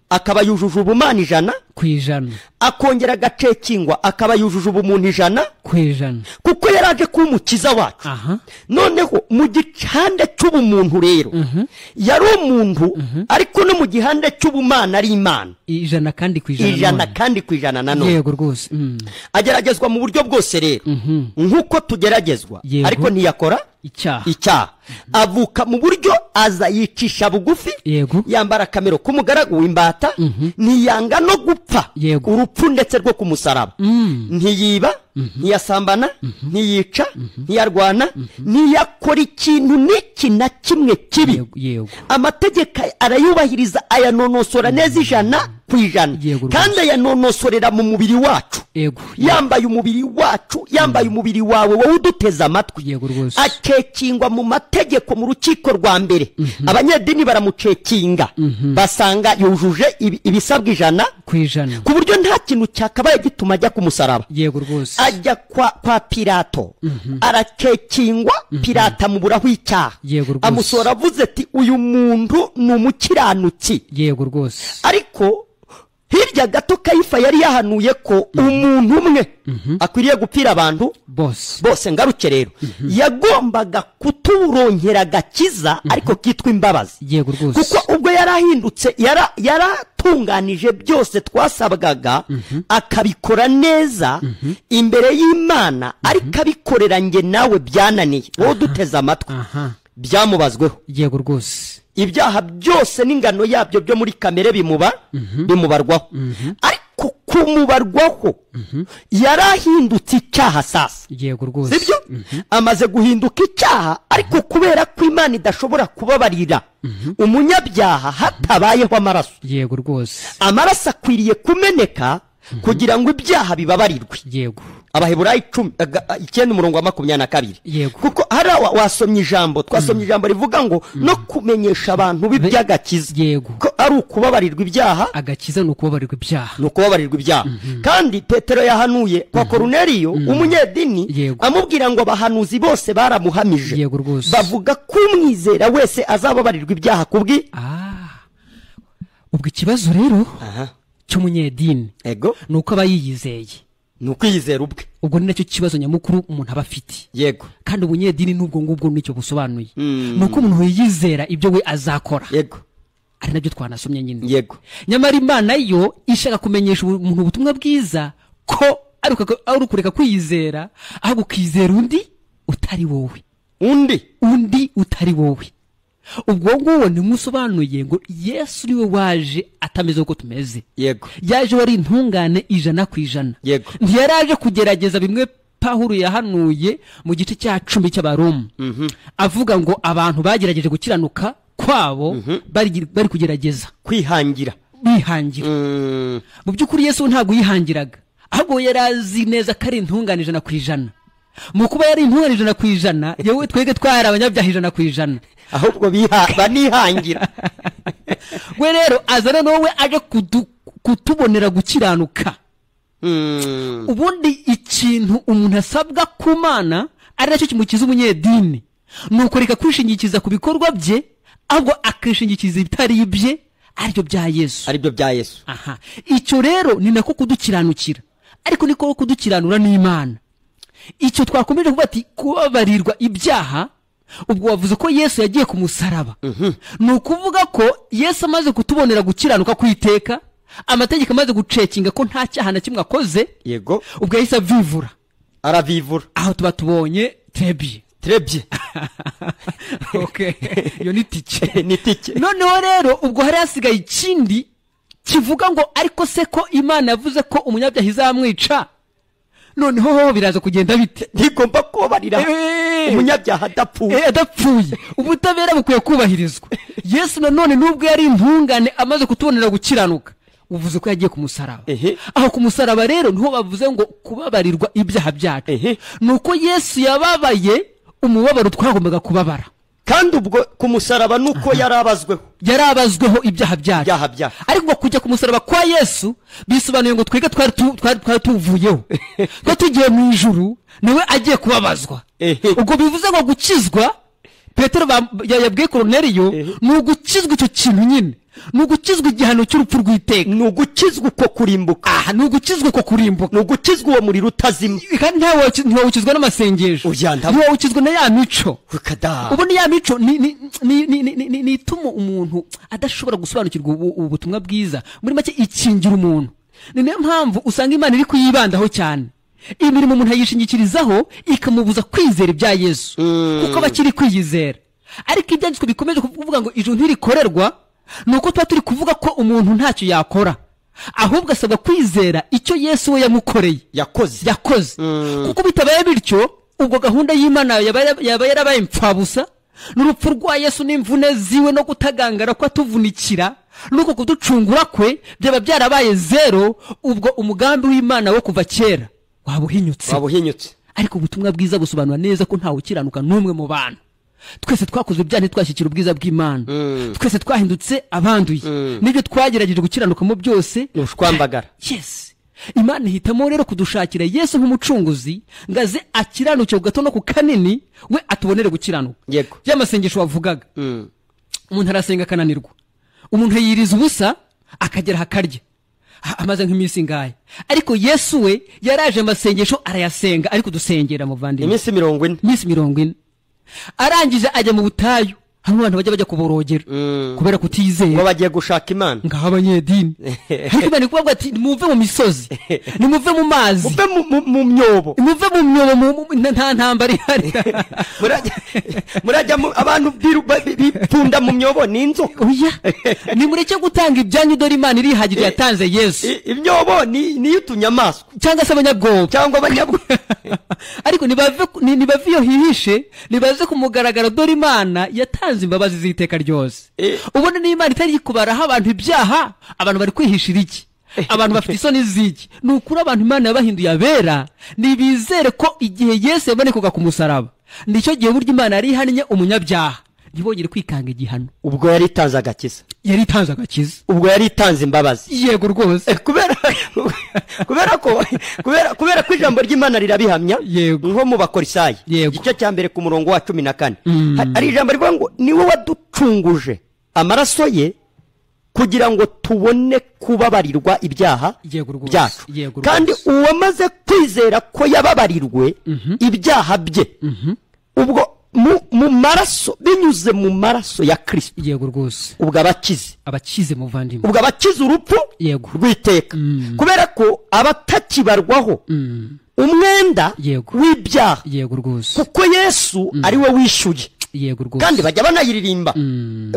akaba yujuje ubumana 100%, akongera agacekingwa akaba yujuje ubumuntu 100%, kuko yaraje kuba umukiza wacu. noneho mu gihande cy'ubumuntu rero yari umuntu ariko no mu gihande cy'ubumana ari Imana 100% ku ijana nanone yego rwose. ageragezwa mu buryo bwose rero nk'uko tugeragezwa ariko ntiyakora icyaha. avuka mu buryo aza yicisha bugufi yambara akamero k'umugaragu w'imbata ntiyanga no gupfa urupfu ndetse rwo ku musaraba. ntiyiba ntiyasambana ntiyica ntiyarwana ntiyakora ikintu n'iki na kimwe kibi. amategeko arayubahiriza ayanonosora neza 100%, kandi ayanonosorera mu mubiri wacu. yambaye umubiri wacu, yambaye umubiri wawe wowe uduteze amatwi. akekingwa mu mategeko mu rukiko rwa mbere. abanyedini baramucekinga basanga yujuje ibisabwa 100%, ku buryo nta kintu cyakabaye gituma ajya ku musaraba. ajya kwa Pilato arakekingwa. Pilato amuburaho icyaha amusora avuze ati uyu muntu ni umukiranutsi. ariko hirya gato Kayifa yari yahanuye ko umuntu umwe akwiriye gupfira abantu bose. ngaruke rero yagombaga kuturongera agakiza ariko kitwa imbabazi. kuko ubwo yarahindutse yaratunganije byose twasabwaga akabikora neza imbere y'Imana, ariko abikorera nge nawe byananiye wowe duteze amatwi byamubazweho. ibyaha byose n'ingano yabyo byo muri kamere bimubarwaho. ariko kumubarwaho yarahindutse icyaha sasa. sibyo amaze guhinduka icyaha, ariko kubera ko Imana idashobora kubabarira umunyabyaha hatabayeho amaraso. amaraso akwiriye kumeneka kugira ngo ibyaha bibabarirwe. Abaheburayo 9:22. kuko hari wasomye ijambo twasomye ijambo rivuga ngo no kumenyesha abantu b'iby'agakiza ko ari ukubabarirwa ibyaha. agakiza ni ukubabarirwa ibyaha. kandi Petero yahanuye kwa Koruneliyo umunyedini amubwira ngo abahanuzi bose baramuhamije bavuga ko umwizera wese azababarirwa ibyaha kubwi. ubwo ikibazo rero cy'umunyedini nuko aba yiyizeye ni ukwiyizera ubwe. ubwo ni nacyo kibazo nyamukuru umuntu aba afite. Yego. kandi ubunyedini n'ubwo ngubwo nicyo busobanuye. nuko umuntu yizera ibyo we azakora. Yego. ari nabyo twanasomye nyine. Yego. nyamara Imana yo ishaka kumenyesha umuntu ubutumwa bwiza ko ari ukureka kwiyizera ahubwo ukizera undi utari wowe. undi utari wowe. ubwo nguwo ni musobanuye ngo Yesu niwe waje atameze uko tumeze. Yego. yaje wari intungane 100%. Yego. ntiyaraje kugerageza bimwe Pawulo yahanuye mu gice cya 10 cy'Abaroma. avuga ngo abantu bagerageje gukiranuka kwabo bari kugerageza kwihangira. mu by'ukuri Yesu ntabwo yihangiraga, ahubwo yarazi neza ko ari intungane 100%. mu kuba yari intungane 100%, yewe twege twari abanyabyaha 100%. ahubwo banihangira. we rero azana nowe aje kutubonera gukiranuka. ubundi ikintu umuntu asabwa ku Mana ari nacyo kimukiza umunyedini, nuko reka kwishingikiza ku bikorwa bye, ahubwo akishingikiza ibitari ibye, aribyo bya Yesu. aha, icyo rero ni nako kudukiranukira, ariko niko kudukiranura n'Imana. icyo twakomeje kuvuga ati kubabarirwa ibyaha, ubwo wavuze ko Yesu yagiye ku musaraba. ni ukuvuga ko Yesu amaze kutubonera gukiranuka kwiteka, amategeko amaze gucekinga ko nta cyaha na kimwe akoze. Yego. ubwo yahise aravivura. aho tuba tubonye trebye. okay. yo ni tike. noneho rero ubwo hari hasigaye ikindi kivuga ngo ariko se ko Imana yavuze ko umunyabyaha izamwica, noneho biraza kugenda bite? ntigomba kubabarira umunyabyaha adapfuye. ubutabera bukwiye kubahirizwa. Yesu nanone nubwo yari intungane amaze kutubonera gukiranuka, uvuze ko yagiye ku musaraba. aho ku musaraba rero niho bavuze ngo kubabarirwa ibyaha byacu. nuko Yesu yababaye umubabaro twagombaga kubabara. kandi ubwo ku musaraba nuko yarabazweho ibyaha byacu. ariko ngo kujya ku musaraba kwa Yesu bisobanuye ngo twege twari tuvuyeho, ko tugiye mu ijuru nawe agiye kubabazwa. ubwo bivuze ngo gukizwa, Petero yabwiye Korneliyo, ni ugukizwa icyo kintu nyine, ni ugukizwa igihano cy'urupfu rw'iteka, ni ugukizwa uko kurimbuka. ni ugukizwa uko kurimbuka, ni ugukizwa uwo muriro utazima. kandi ntiwawukizwa n'amasengesho, ntiwawukizwa na ya mico. ubu ni ya mico ni ituma umuntu adashobora gusobanukirwa ubutumwa bwiza. muri make ikingira umuntu. ni niyo mpamvu usanga Imana iri kuyibandaho cyane. imirimo umuntu ayishingikirizaho ikamubuza kwizera ibya Yesu, kuko bakiri kwiyizera. ariko ibyanditswe bikomeje kuvuga ngo ijuru ntirikorerwa, nuko tuba turi kuvuga ko umuntu ntacyo yakora, ahubwo asabwa kwizera icyo Yesu we yakoze. kuko bitabaye bityo, ubwo gahunda y'Imana yaba yarabaye impfabusa. n'urupfu rwa Yesu n'imvune ziwe no gutagangara ko atuvunikira nuko kuducungura kwe byaba byarabaye zero. ubwo umugambi w'Imana wo kuva kera wabuhinyutse. ariko ubutumwa bwiza busobanura neza ko ntawe ukiranuka n'umwe mu bantu. twese twakoze ibyaha ntitwashyikira ubwiza bw'Imana. twese twahindutse abanduye. n'ibyo twagerageje gukiranukamo byose ubushwambagara. Imana ihitamo rero kudushakira Yesu nk'umucunguzi, ngaze akiranuke ku gato no ku kanini, we atubonere gukiranuka. by'amasengesho wavugaga, umuntu arasenga akananirwa, umuntu yiriza ubusa akagera hakarya, amaze nk'iminsi ngaye. ariko Yesu we yaraje amasengesho arayasenga, ariko dusengera muvandimwe iminsi 40. arangije ajya mu butayu, hano abantu bajya kuborogera kubera kutizera, ngo bagiye gushaka Imana. ngaho abanyedini ariko bani kuvuga ati muve mu misozi, nimuve mu mazi, muve mu myobo, nta ntambara ihari. murajya abantu bipfunda mu myobo n'inzoka. nimureke gutanga ibyanyu, dore Imana irihagije yatanze Yesu. imyobo ni utunyamaswa cyangwa se abanyabwoba. ariko nibave iyo hihishe, nibaze kumugaragara, dore Imana yatanze imbabazi z'iteka ryose. ubone n'Imana itari kubaraho abantu ibyaha, abantu bari kwihishira iki? abantu bafite isoni z'iki? ni ukuri abantu Imana yabahinduye abera, nibizere ko igihe Yesu yabonekaga ku musaraba, nicyo gihe burya Imana yari ihannye umunyabyaha, ntibongere kwikanga igihano. ubwo yari itanze agakiza. ubwo yari itanze imbabazi. yego rwose. kubera ko ijambo ry'Imana rirabihamya. nko mu Bakorisayi igice cya mbere ku murongo wa 14 hari ijambo rivuga ngo niwe waducunguje amaraso ye kugira ngo tubone kubabarirwa ibyaha byacu. Kandi uwamaze kwizera ko yababarirwe ibyaha bye ubwo mu maraso, binyuze mu maraso ya Kristo, ubwo abakize muvandimwe, ubwo abakize urupfu rw'iteka, kubera ko abatakibarwaho umwenda w'ibyaha, kuko Yesu ari we wishyuye. Kandi bajya banayiririmba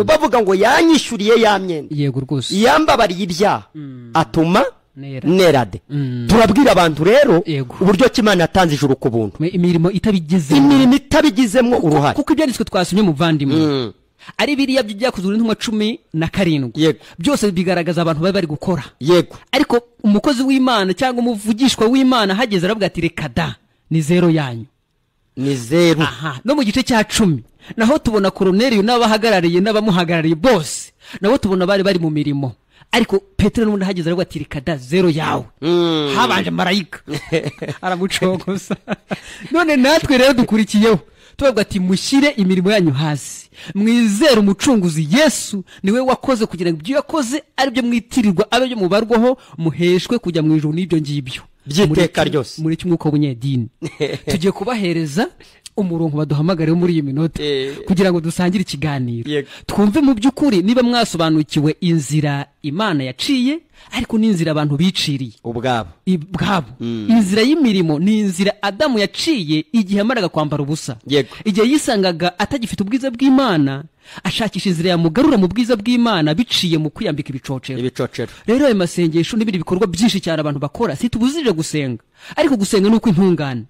bavuga ngo yanyishyuriye ya myenda, yambabariye ibyaha atuma nerade. Turabwira abantu rero uburyo Imana yatanze ijuru ku buntu, imirimo itabigizemo uruhare, kuko ibyanditswe twasomye muvandimwe ari biriya byakozwe n'intumwa 17 byose bigaragaza abantu bari gukora. Ariko umukozi w'Imana cyangwa umuvugishwa w'Imana hageze aravuga ati reka da, ni zero yanyu, ni zero. No mu gice cya 10 naho tubona Koroneliyo n'abahagarariye n'abamuhagarariye bose, nabo tubona bari mu mirimo. Ariko Petero n'undi hageze aravuga ati reka da, zero yawe. Habanje marayika aramucogoza. None natwe rero dukurikiyeho tuvuga ati mushyire imirimo yanyu hasi, mwizere umucunguzi Yesu niwe wakoze, kugira ngo ibyo yakoze ari byo mwitirirwa, abe byo mubarwaho, muheshwe kujya mu ijuru n'ibyo ngibyo by'iteka ryose. Muri cy'umwuka w'ubunyedini tugiye kubahereza umurongo baduhamagare muri iyi minota kugira ngo dusangire ikiganiro, twumve mu by'ukuri niba mwasobanukiwe inzira Imana yaciye, ariko n'inzira abantu biciriye ubwabo. Inzira y'imirimo ni inzira Adamu yaciye igihe amaraga kwambara ubusa, igihe yisangaga atagifite ubwiza bw'Imana, ashakisha inzira yamugarura mu bwiza bw'Imana biciye mu kwiyambika ibicocero. Rero ayo masengesho n'ibindi bikorwa byinshi cyane abantu bakora, si tubuzije gusenga, ariko gusenga nuko intungane,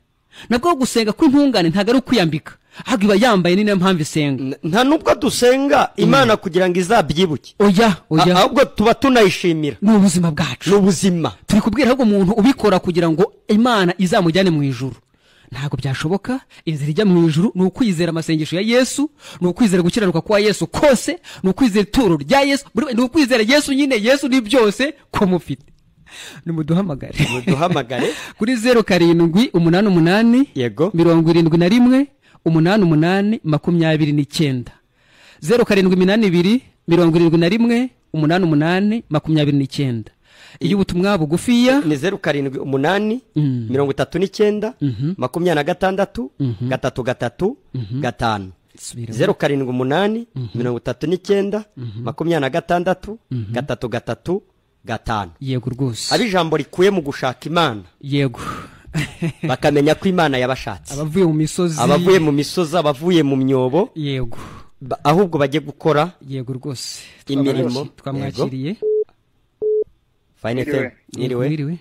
nabwo gusenga kw'intungane ntago ari ukwiyambika, ahubwo iba yambaye, ni nayo mpamvu isenga. Nta nubwo dusenga Imana kugira ngo izabyibuke, ahubwo tuba tunayishimira, ni ubuzima bwacu, ni ubuzima turi kubwira. Ahubwo umuntu ubikora kugira ngo Imana izamujyane mu ijuru, ntago byashoboka. Inzira ijya mu ijuru ni ukwizera amasengesho ya Yesu, ni ukwizera gukiranuka kwa Yesu kose, ni ukwizera ituro rya Yesu, ni ukwizera Yesu nyine. Yesu ni byose ko mufite. Nimuduhamagare kuri 0788 71 88 29, 0782 71 88 29. Iyo ubutumwa bugufiya ni 0788 39 26 335 0788 39 26 335. Yego rwose, abijambo rikuye mu gushaka Imana, yego bakamenya ko Imana yabashatse, abavuye mu misozi, abavuye mu myobo, yego, ahubwo bajye gukora. Yego rwose, imirimo. Twamwakiriye. Niriwe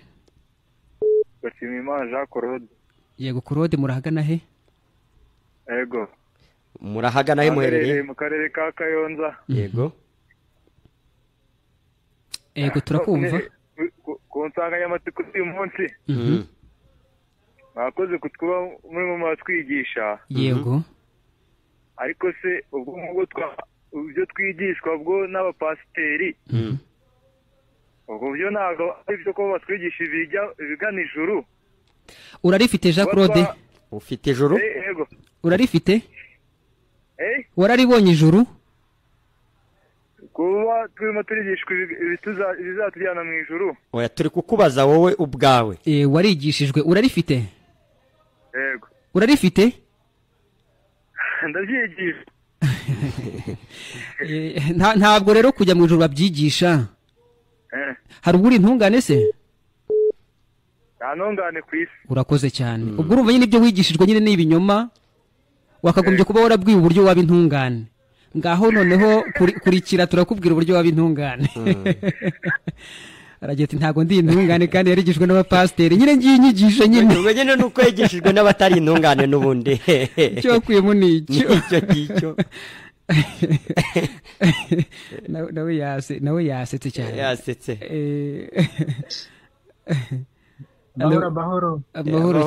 Bashimimana Jean Claude. Yego Claude, murahagana he? Yego, murahagana he? Muherereye mu karere ka Kayonza. Yego turakumva. Ku nsanganyamatsiko y'uyu munsi mwakoze kutwuba muri mu matwigisha. Yego, ariko se ubwo ibyo twigishwa bwo n'abapasiteri, ubwo byo ntabwo ari byo ko batwigisha ibigana ijuru. Urarifite Jean Claude? Ufite ijuru? Yego. Urarifite? Wararibonye ijuru? Kuba turimo turigishwa ibizatujyana mu ijuru. Oya, turi kukubaza wowe ubwawe. Warigishijwe, urarifite? Yego. Urarifite? Ndabyigisha. Ntabwo rero kujya mu ijuru babyigisha. Hari uburi intungane se? Nta ntungane ku isi. Urakoze cyane. Ubwo urumva nyine ibyo wigishijwe nyine ni ibinyoma, wakagombye kuba warabwiwe uburyo waba intungane. Ngaho noneho kurikira turakubwira uburyo waba intungane. Aragira ati ntago ndi intungane kandi yarigishwe n'abapasiteri. Nyine ngiye inyigisho nyine. Ubwo nyine nuko yigishijwe n'abatari intungane n'ubundi. Cyo wakuyemo nicyo. Icyo. Nawe yasetse cyane. Yasetse. Amahoro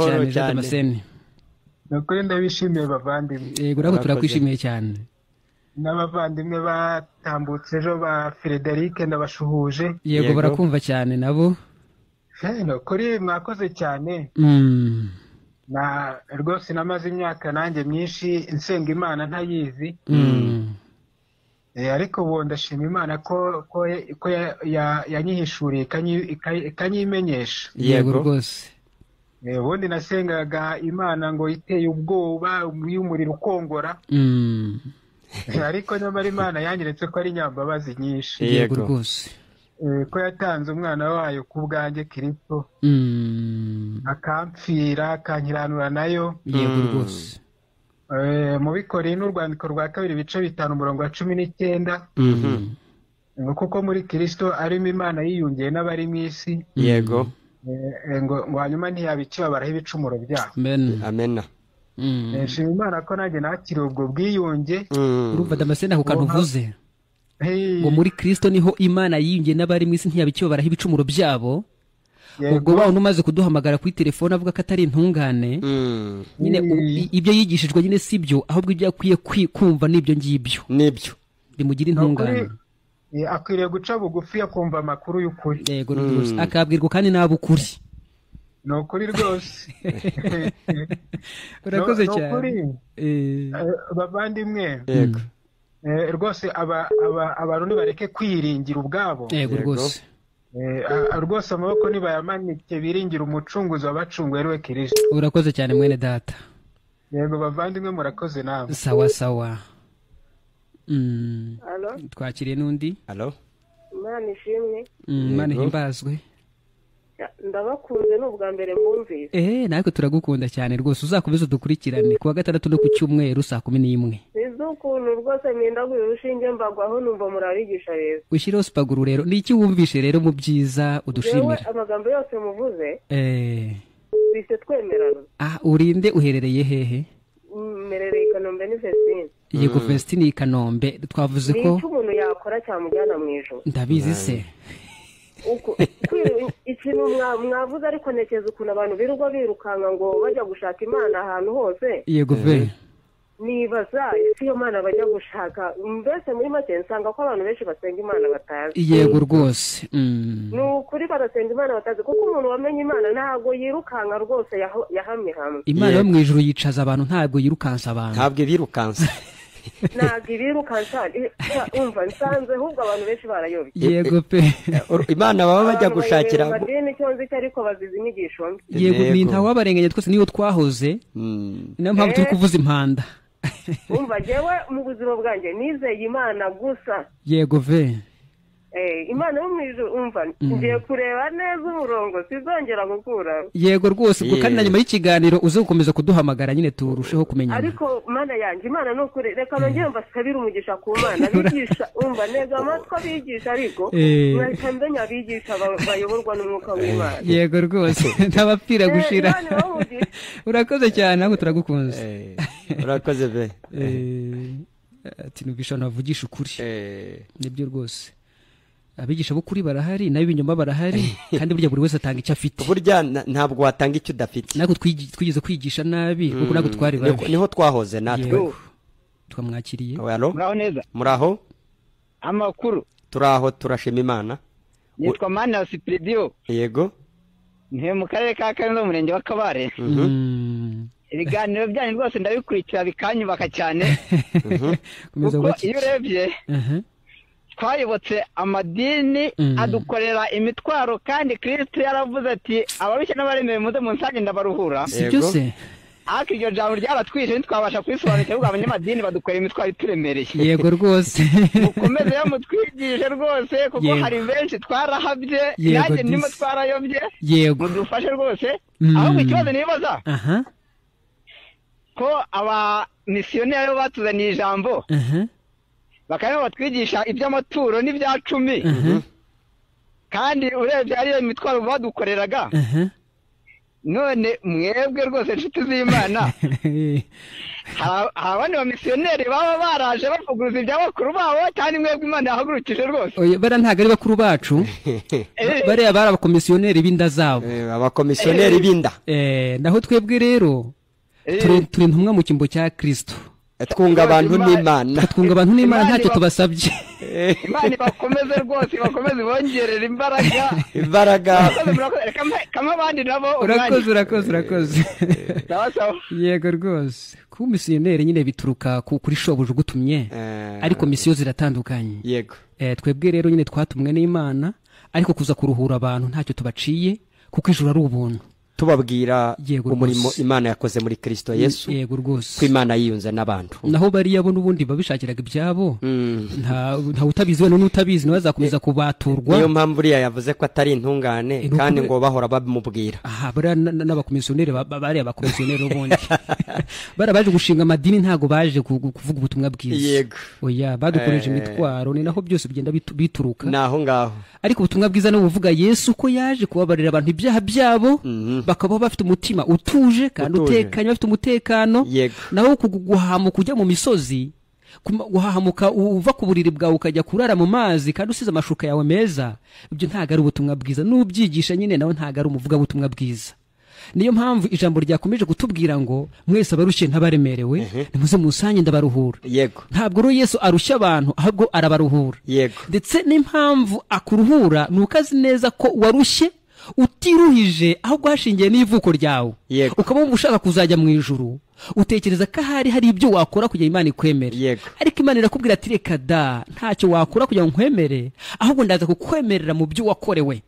cyane Damascene. Nakuri ndabishimiye bavandimwe. Yego nako turakwishimiye cyane. N'abavandimwe batambutse ejo ba Frederic ndabashuhuje. Yego barakumva cyane nabo. Kuri mwakoze cyane. Na rwose namaze imyaka nanjye myinshi nsenga Imana ntayizi. ariko ubu ndashima Imana ko yanyihishuriye ikanyimenyesha. Yego rwose. Ubundi nasengaga Imana ngo iteye ubwoba y'umuriro ukongora, ariko nyamara Imana yanyeretse ko ari nyambabazi nyinshi. Yego rwose. Ko yatanze umwana wayo ku bwanjye Kristo, akampfira akankiranura nayo. Yego rwose. Mu Bikoreye n'urwandiko rwa 2:19, kuko muri Kristo arimo Imana yiyungiye n'abari mu isi. Yego. ngo hanyuma ntiyabikibabaraho ibicumuro byabo. Amena. Nshima Imana ko nanjye nakiriye ubwo bwiyunge. Urumva Damascene ako kantu uvuze ngo muri Kristo niho Imana yiyungiye n'abari mu isi ntiyabikibabaraho ibicumuro byabo. Ubwo bawo numaze kuduhamagara kuri telefone avuga ko atari intungane, nyine ibyo yigishijwe nyine sibyo, ahubwo ibyo yakwiye kumva nibyo ngibyo bimugira intungane. Akwiriye guca bugufi akumva amakuru y'ukuri. Yego rwose. Akabwirwa kandi n'abukuri. Ni ukuri rwose. Urakoze cyane. Bavandimwe, rwose abantu bareke kwiringira ubwabo. Yego rwose. Rwose amaboko nibayamanike biringira umucunguzi wabacunguye ari we Kristo. Urakoze cyane mwene data. Yego bavandimwe, murakoze namwe. Sawa sawa. Halo? Twakiriye n'undi. Halo? Imana ishimwe. Imana himbazwe. Ndabakunze n'ubwa mbere mwumvise. Natwe turagukunda cyane rwose. Uzakomeza udukurikirane kuwa gatandatu no ku cyumweru saa 11. Nizukuntu rwose mwindaguye urushinge mbagwaho numva murabigisha rero. Ushireho sipaguru rero. Ni iki wumvishe rero mu byiza udushimira? Amagambo yose muvuze. Bise twemerana. Urinde uherereye hehe? Merereye Kanombe ni Vestine. Yego Vestine i Kanombe. Twavuze ko ni umuntu yakora cyamujyana mu ijuru. Ndabizi se. Uko ikintu mwavuze ariko nekeza ukuntu abantu birirwa birukanga ngo bajya gushaka Imana ahantu hose. Yego ve. Nibaza isi yo Mana bajya gushaka, mbese muri make nsanga ko abantu benshi basenga Imana batazi. Yego rwose. Ni ukuri barasenga Imana batazi, kuko umuntu wamenye Imana ntabwo yirukanga rwose yahamye hamwe. Imana yo mu ijuru yicaza abantu, ntabwo yirukansa abantu. Ntabwo birukansa. Ntabwo ibirukansa. Umva nsanze ahubwo abantu benshi barayobye. Yego pe. Imana baba bajya gushakira madini cyonzi ariko bazize inyigisho mbi. Yego ni nta wabarenganye twese niyo twahoze. Niyo mpamvu turi kuvuza impanda. Umva jewe mu buzima bwanjye nizeye Imana gusa. Yego ve. Imana yo mu ijuru, umva ngiye kureba neza umurongo sizongera gukura. Yego rwose, ubwo kandi na nyuma y'ikiganiro uze gukomeza kuduhamagara nyine turusheho kumenyana. Ariko Mana yanjye, Imana no kure, reka nongere mbasabire umugisha ku Mana bigisha. Umva neza amatwi abigisha, ariko mwatambenya abigisha bayoborwa n'umwuka w'Imana. Yego rwose, ntabapfira gushira. Urakoze cyane, nako turagukunze. Urakoze be. Ati nugisha navugisha ukuri. Nibyo rwose. Abigisha bo kuri barahari n'abinyoma barahari, kandi burya buri wese atanga icyo afite. Burya ntabwo watanga icyo udafite. Nako twigeze kwigisha nabi, kuko nako twari babi. Niho twahoze natwe. Twamwakiriye. Muraho neza. Muraho? Amakuru. Turaho turashima Imana. Nitwa Mana Sipridio. Yego. Ntuye mu karere ka Karongi umurenge wa Kabare. Ibiganiro byanyu rwose ndabikurikira bikanyubaka cyane. Kuko iyo urebye twayobotse amadini adukorera imitwaro, kandi Kristo yaravuze ati ababisha n'abaremewe muze munsange ndabaruhura. Sibyo se? Ariko iryo jambo ryaratwishe ntitwabasha kwisobanukira, ubwo abanyamadini badukorera imitwaro ituremereye. Yego rwose. Mukomeze yamutwigishe rwose, kuko hari benshi twarahabye, nanjye ndimo twarayobye. Yego. Mudufashe rwose. Ahubwo ikibazo nibaza ko aba misiyoneri batuzaniye ijambo bakaba batwigisha iby'amaturo n'ibya 10, kandi urebye ariyo imitwaro badukoreraga. None mwebwe rwose inshuti z'Imana, abandi bamisiyoneri baba baraje bavuguruza iby'abakuru babo, kandi mwebwe Imana yahagurukije rwose. Bara ntabwo ari bakuru bacu, bariya bari abakomisiyoneri b'inda zabo. Abakomisiyoneri b'inda. Naho twebwe rero turi intumwa mu cyimbo cya Kristo. twunga abantu n'Imana ntacyo tubasabye. Imana bakomeze rwose, bakomeze bongerera imbaraga kama abandi nabo. Urakoze. Yego rwose, ku misiyoneri nyine bituruka kuri shobuja ugutumye, ariko misiyo ziratandukanye. Yego, twebwe rero nyine twatumwe n'Imana, ariko kuza kuruhura abantu ntacyo tubaciye, kuko ijuru ari ubuntu. Tubabwira umurimo Imana yakoze muri Kristo Yesu, yego rwose, ko Imana yiyunze n'abantu. Naho bari yabo n'ubundi babishakiraga ibyabo, nta utabizi we n'utabizi nawe azakomeza kubaturwa. Niyo mpamvu uriya yavuze ko atari intungane, kandi ngo bahora babimubwira. Bariya n'abakomisiyoneri, bariya abakomisiyoneri ubundi baje gushinga madini, ntago baje kuvuga ubutumwa bwiza. Yego, oya, badukoreje imitwaro, ni naho byose bigenda bituruka naho ngaho. Ariko ubutumwa bwiza no buvuga Yesu ko yaje kubabarira abantu ibyaha byabo, bakaba bafite umutima utuje kandi utekanye, bafite umutekano. Naho guhahamuka ujya mu misozi, guhahamuka uva ku buriri bwawe ukajya kurara mu mazi kandi usize amashuka yawe meza, ibyo ntago ari ubutumwa bwiza. N'ubyigisha nyine nawe ntago ari umuvuga butumwa bwiza. Niyo mpamvu ijambo ryakomeje kutubwira ngo mwese abarushye ntabaremerewe, nimuze musange ndabaruhura. Yego, ntabwo rero Yesu arushya abantu, ahubwo arabaruhura. Yego, ndetse n'impamvu akuruhura nuko azi neza ko warushye utiruhije, ahubwo hashingiye n'ivuko ryawe. Ukaba wumva ushaka kuzajya mu ijuru, utekereza ko hari ibyo wakora kugira Imana ikwemere. Ariko Imana irakubwira ati reka da, ntacyo wakora kugira ngo nkwemere, ahubwo ndaza kukwemerera mu byo wakorewe.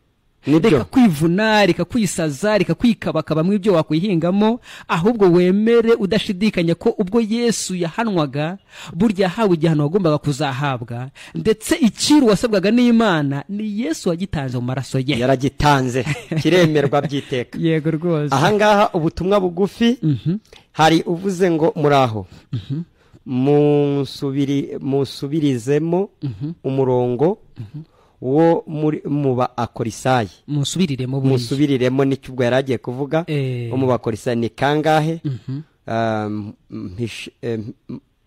Reka kwivuna, reka kwisaza, reka kwikabakaba mu ibyo wakwihingamo, ahubwo wemere udashidikanya ko ubwo Yesu yahanwaga, burya hawe igihano wagombaga kuzahabwa, ndetse ikiru wasabwaga n'Imana ni Yesu wagitanze mu maraso ye. Yaragitanze, kiremerwa byiteka. Yego rwose. Ahangaha ubutumwa bugufi, hari uvuze ngo muraho, musubirizemo umurongo wo mu bakorisayi. Musubiriremo nicyo ubwo yaragiye kuvuga. Mu bakorisayi ni kangahe?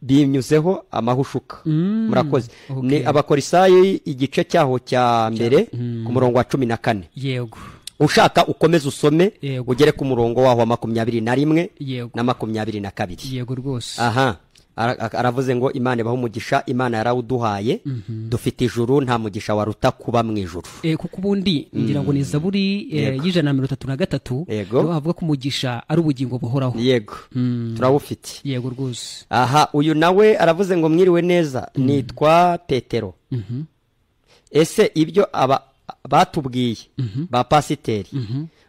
Binyuzeho amahushuka. Murakoze. Ni abakorisayi igice cyaho cya mbere ku murongo wa 14. Yego, ushaka ukomeze usome ugere ku murongo waho wa 21 na 22. Yego rwose. Aha, aravuze ngo Imana ibaho umugisha, Imana yarawuduhaye, dufite ijuru, nta mugisha waruta kuba mu ijuru. Kuko ubundi ngira ngo ni Zaburi y'ijana na 33 niho havuga ko umugisha ari ubugingo buhoraho. Yego, turawufite. Yego rwose. Aha, uyu nawe aravuze ngo mwiriwe neza, nitwa Petero. Ese ibyo batubwiye ba pasiteri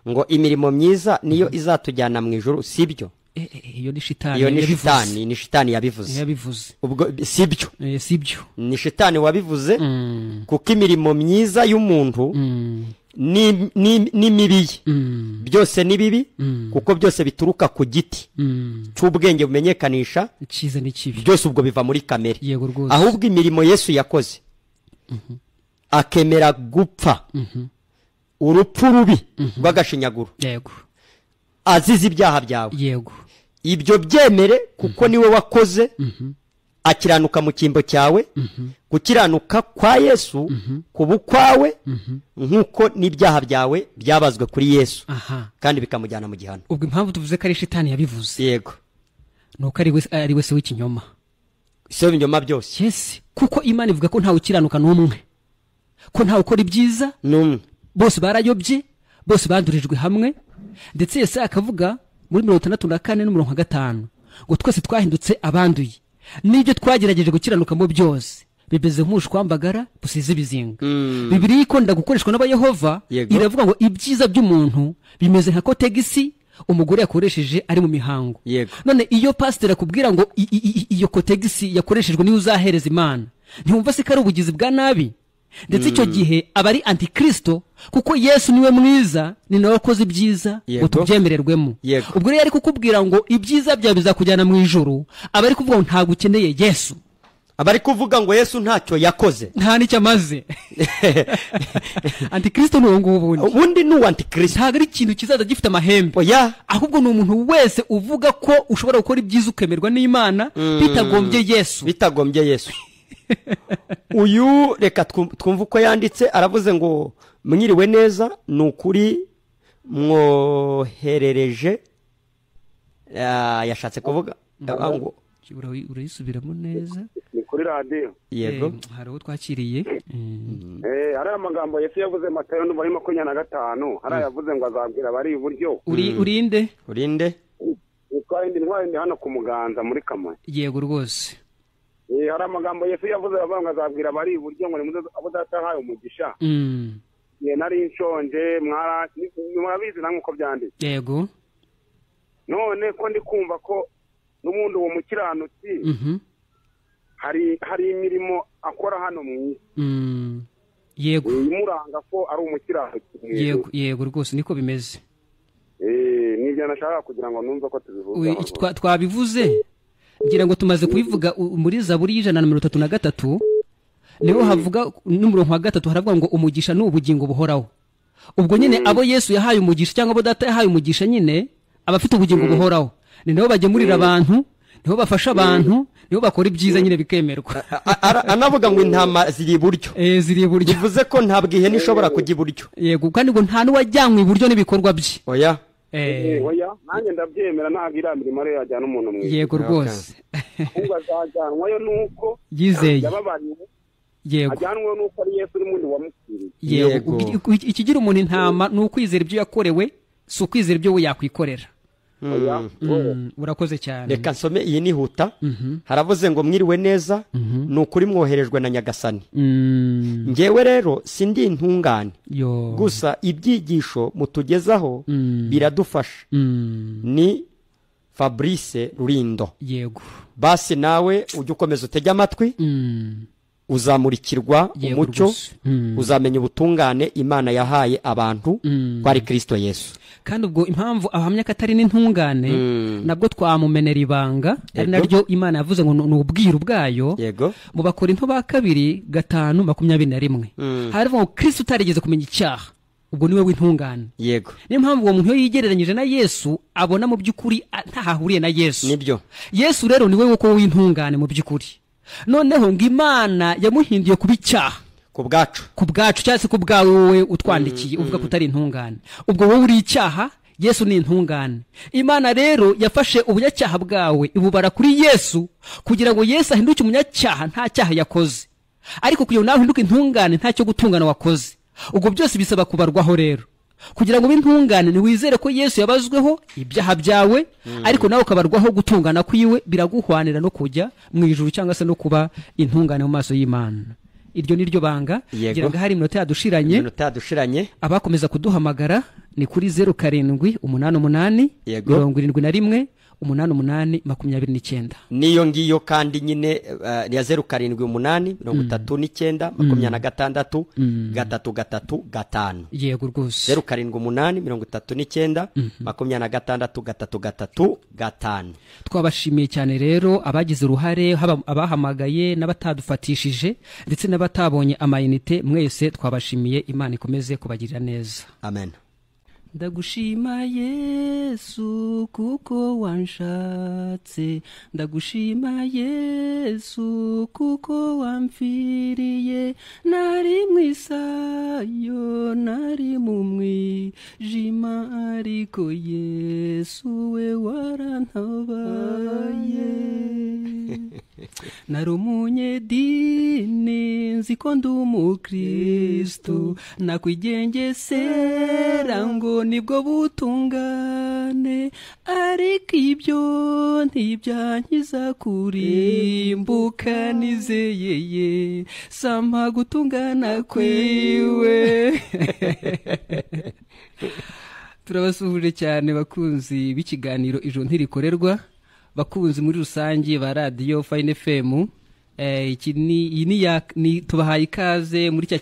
ngo imirimo myiza niyo izatujyana mu ijuru, sibyo? Iyo ni shitani yabivuze. Ubwo sibyo, ni shitani wabivuze, kuko imirimo myiza y'umuntu ni mibi, byose ni bibi, kuko byose bituruka ku giti cy'ubwenge bumenyekanisha icyiza n'ikibi, byose ubwo biva muri kamere. Yego rwose. Ahubwo imirimo Yesu yakoze, akemera gupfa urupfu rubi rw'agashinyaguro, yego, azize ibyaha byawe, yego, ibyo byemere kuko niwe wakoze, akiranuka mu cyimbo cyawe, gukiranuka kwa Yesu kubu kwawe, nk'uko n'ibyaha byawe byabazwe kuri Yesu, kandi bikamujyana mu gihano. Ubwo impamvu tuvuze ko ari shitani yabivuze, yego, nuko ari wese w'ikinyoma, se ibinyoma byose. Yes, kuko Imana ivuga ko ntawe ukiranuka n'umwe, ko ntawe ukora ibyiza n'umwe, bose barayobye, bose bandurijwe hamwe. Ndetse Yesu akavuga muri 64 no 5 ngo twese twahindutse abanduye, n'ibyo twagerageje gukiranuka mu byose bibeze nk'ushwambagara busize ibizinga. Bibiliya ikunda gukoreshwa n'abayehova, iravuga ngo ibyiza by'umuntu bimeze nka kotegisi umugore yakoresheje ari mu mihango. None iyo pastor akubwira ngo iyo kotegisi yakoreshejwe niyo uzahereza Imana, ntiwumva se ko ari ubugizi bwa nabi? Ndetse icyo gihe aba ari antikristo, kuko Yesu niwe mwiza, ni nawe wakoze ibyiza ngo tubyemererwemo. Ubwo rero ari kukubwira ngo ibyiza byawe bizakujyana mu ijuru, aba ari kuvuga ngo ntabwo ukeneye Yesu, aba ari kuvuga ngo Yesu ntacyo yakoze, nta nicyo amaze. Antikristo ni uwo ubundi ni antikristo, ntabwo ari ikintu kizaza gifite amahembe, ahubwo ni umuntu wese uvuga ko ushobora gukora ibyiza ukemerwa n'Imana bitagombye Yesu, bitagombye Yesu. Uyu reka twumva uko yanditse, aravuze ngo mwiriwe neza, nukuri mwoherereje, yashatse kuvuga ngo urayisubiramo neza. Ni kuri radio. Yego. Hari uwo twakiriye. Hari amagambo Yesu yavuze Matayo 25, hari yavuze ngo azabwira bari iburyo. Urinde? Twari hano ku Muganza muri Kamonyi. Yego rwose. Hari amagambo Yesu yavuze ngo azabwira bari iburyo ngo nimuze abo data hayo umugisha. Nari nshonje murabizi namwe uko byanditse. Yego. None ko ndi kumva ko n'umuntu wo mukiranutsi hari imirimo akora hano mu isi. Yego. Imuranga ko ari umukiranutsi. Yego rwose niko bimeze. Nibyo nashaka kugira ngo numve ko tubivuga. Twabivuze ngira ngo tumaze kubivuga muri Zaburi 133 niho havuga n'umurongo wa 3 haravuga ngo umugisha n'ubugingo buhoraho. Ubwo nyine abo Yesu yahaye umugisha cyangwa abo data yahaye umugisha nyine abafite ubugingo buhoraho ni nabo bagemurira abantu, niho bafasha abantu, niho bakora ibyiza nyine bikemerwa. Anavuga ngo intama ziri iburyo. Ziri iburyo. Bivuze ko ntabwo ihene ishobora kujya iburyo. Yego kandi ngo nta n'uwajyanwe iburyo n'ibikorwa bye. Oya nanjye ndabyemera ntabwo iramirimo rero yajyana umuntu mwiza. Yego rwose. Ahubwo azajyanwayo nuko yizeye. Yego. Ajyanwe nuko ari Yesu n'umuntu wamukiriye. Yego. Ikigira umuntu intama ni ukwizera ibyo yakorewe, si ukwizera ibyo we yakwikorera. Urakoze cyane. Reka nsome iyi nihuta. Haravuze ngo mwiriwe neza ni ukuri mwoherejwe na Nyagasani. Ngewe rero sindi intungane. Gusa ibyigisho mutugezaho biradufasha. Ni Fabrice Rurindo. Yego. Basi nawe ujye ukomeza utege amatwi. Uzamurikirwa umucyo, uzamenya ubutungane Imana yahaye abantu kwari Kristo Yesu. Kandi ubwo impamvu ahamya ko atari n'intungane nabwo twamumenera ibanga ari naryo Imana yavuze ngo n'ubwiru bwayo. Yego. Mu Bakorinto ba 2:5-21 haravuga ngo Kristo utarigeze kumenya icyaha ubwo niwe w'intungane. Yego. Niyo mpamvu uwo muntu yigereranyije na Yesu abona mu by'ukuri ntahahuriye na Yesu. Nibyo. Yesu rero niwe w'uko w'intungane mu by'ukuri. Noneho ngo Imana yamuhinduye kuba icyaha ku bwacu cyangwa se ku bwawe wowe utwandikiye uvuga ko utari intungane. Ubwo wowe uri icyaha, Yesu ni intungane. Imana rero yafashe ubunyacyaha bwawe ibubara kuri Yesu kugira ngo Yesu ahinduke umunyacyaha nta cyaha yakoze, ariko kugira ngo nawe uhinduke intungane nta cyo gutungana wakoze. Ubwo byose bisaba kubarwaho rero kugira ngo b'intungane ni wizere ko Yesu yabazweho ibyaha byawe, ariko nawe ukabarwaho gutungana kwiwe, biraguhwanira no kujya mu ijuru cyangwa se no kuba intungane mu maso y'Imana. Iryo ni ryo banga. Ngira ngo hari iminota yadushiranye. Abakomeza kuduhamagara ni kuri 0788718829. Niyo ngiyo kandi nyine ya 0788396335. Yego rwose. 0788396335. Twabashimiye cyane rero abagize uruhare, abahamagaye n'abatadufatishije ndetse n'abatabonye amayinite, mwese twabashimiye. Imana ikomeze kubagirira neza. Amen. Ndagushima Yesu kuko wanshatse, ndagushima Yesu kuko wamfiriye, nari mwisayo nari mu mwijima, ariko Yesu we warantabaye. Nari umunyedini nziko ndi umukristo, nakwigengesera ngo nibwo butungane, ariko ibyo ntibyankiza kurimbuka, nizeyeye sampa gutungana kwiwe. Turabasuhuje cyane bakunzi b'ikiganiro Ijuru Ntirikorerwa, bakunzi muri rusange ba radio Fine FM. Tubahaye ikaze muri cya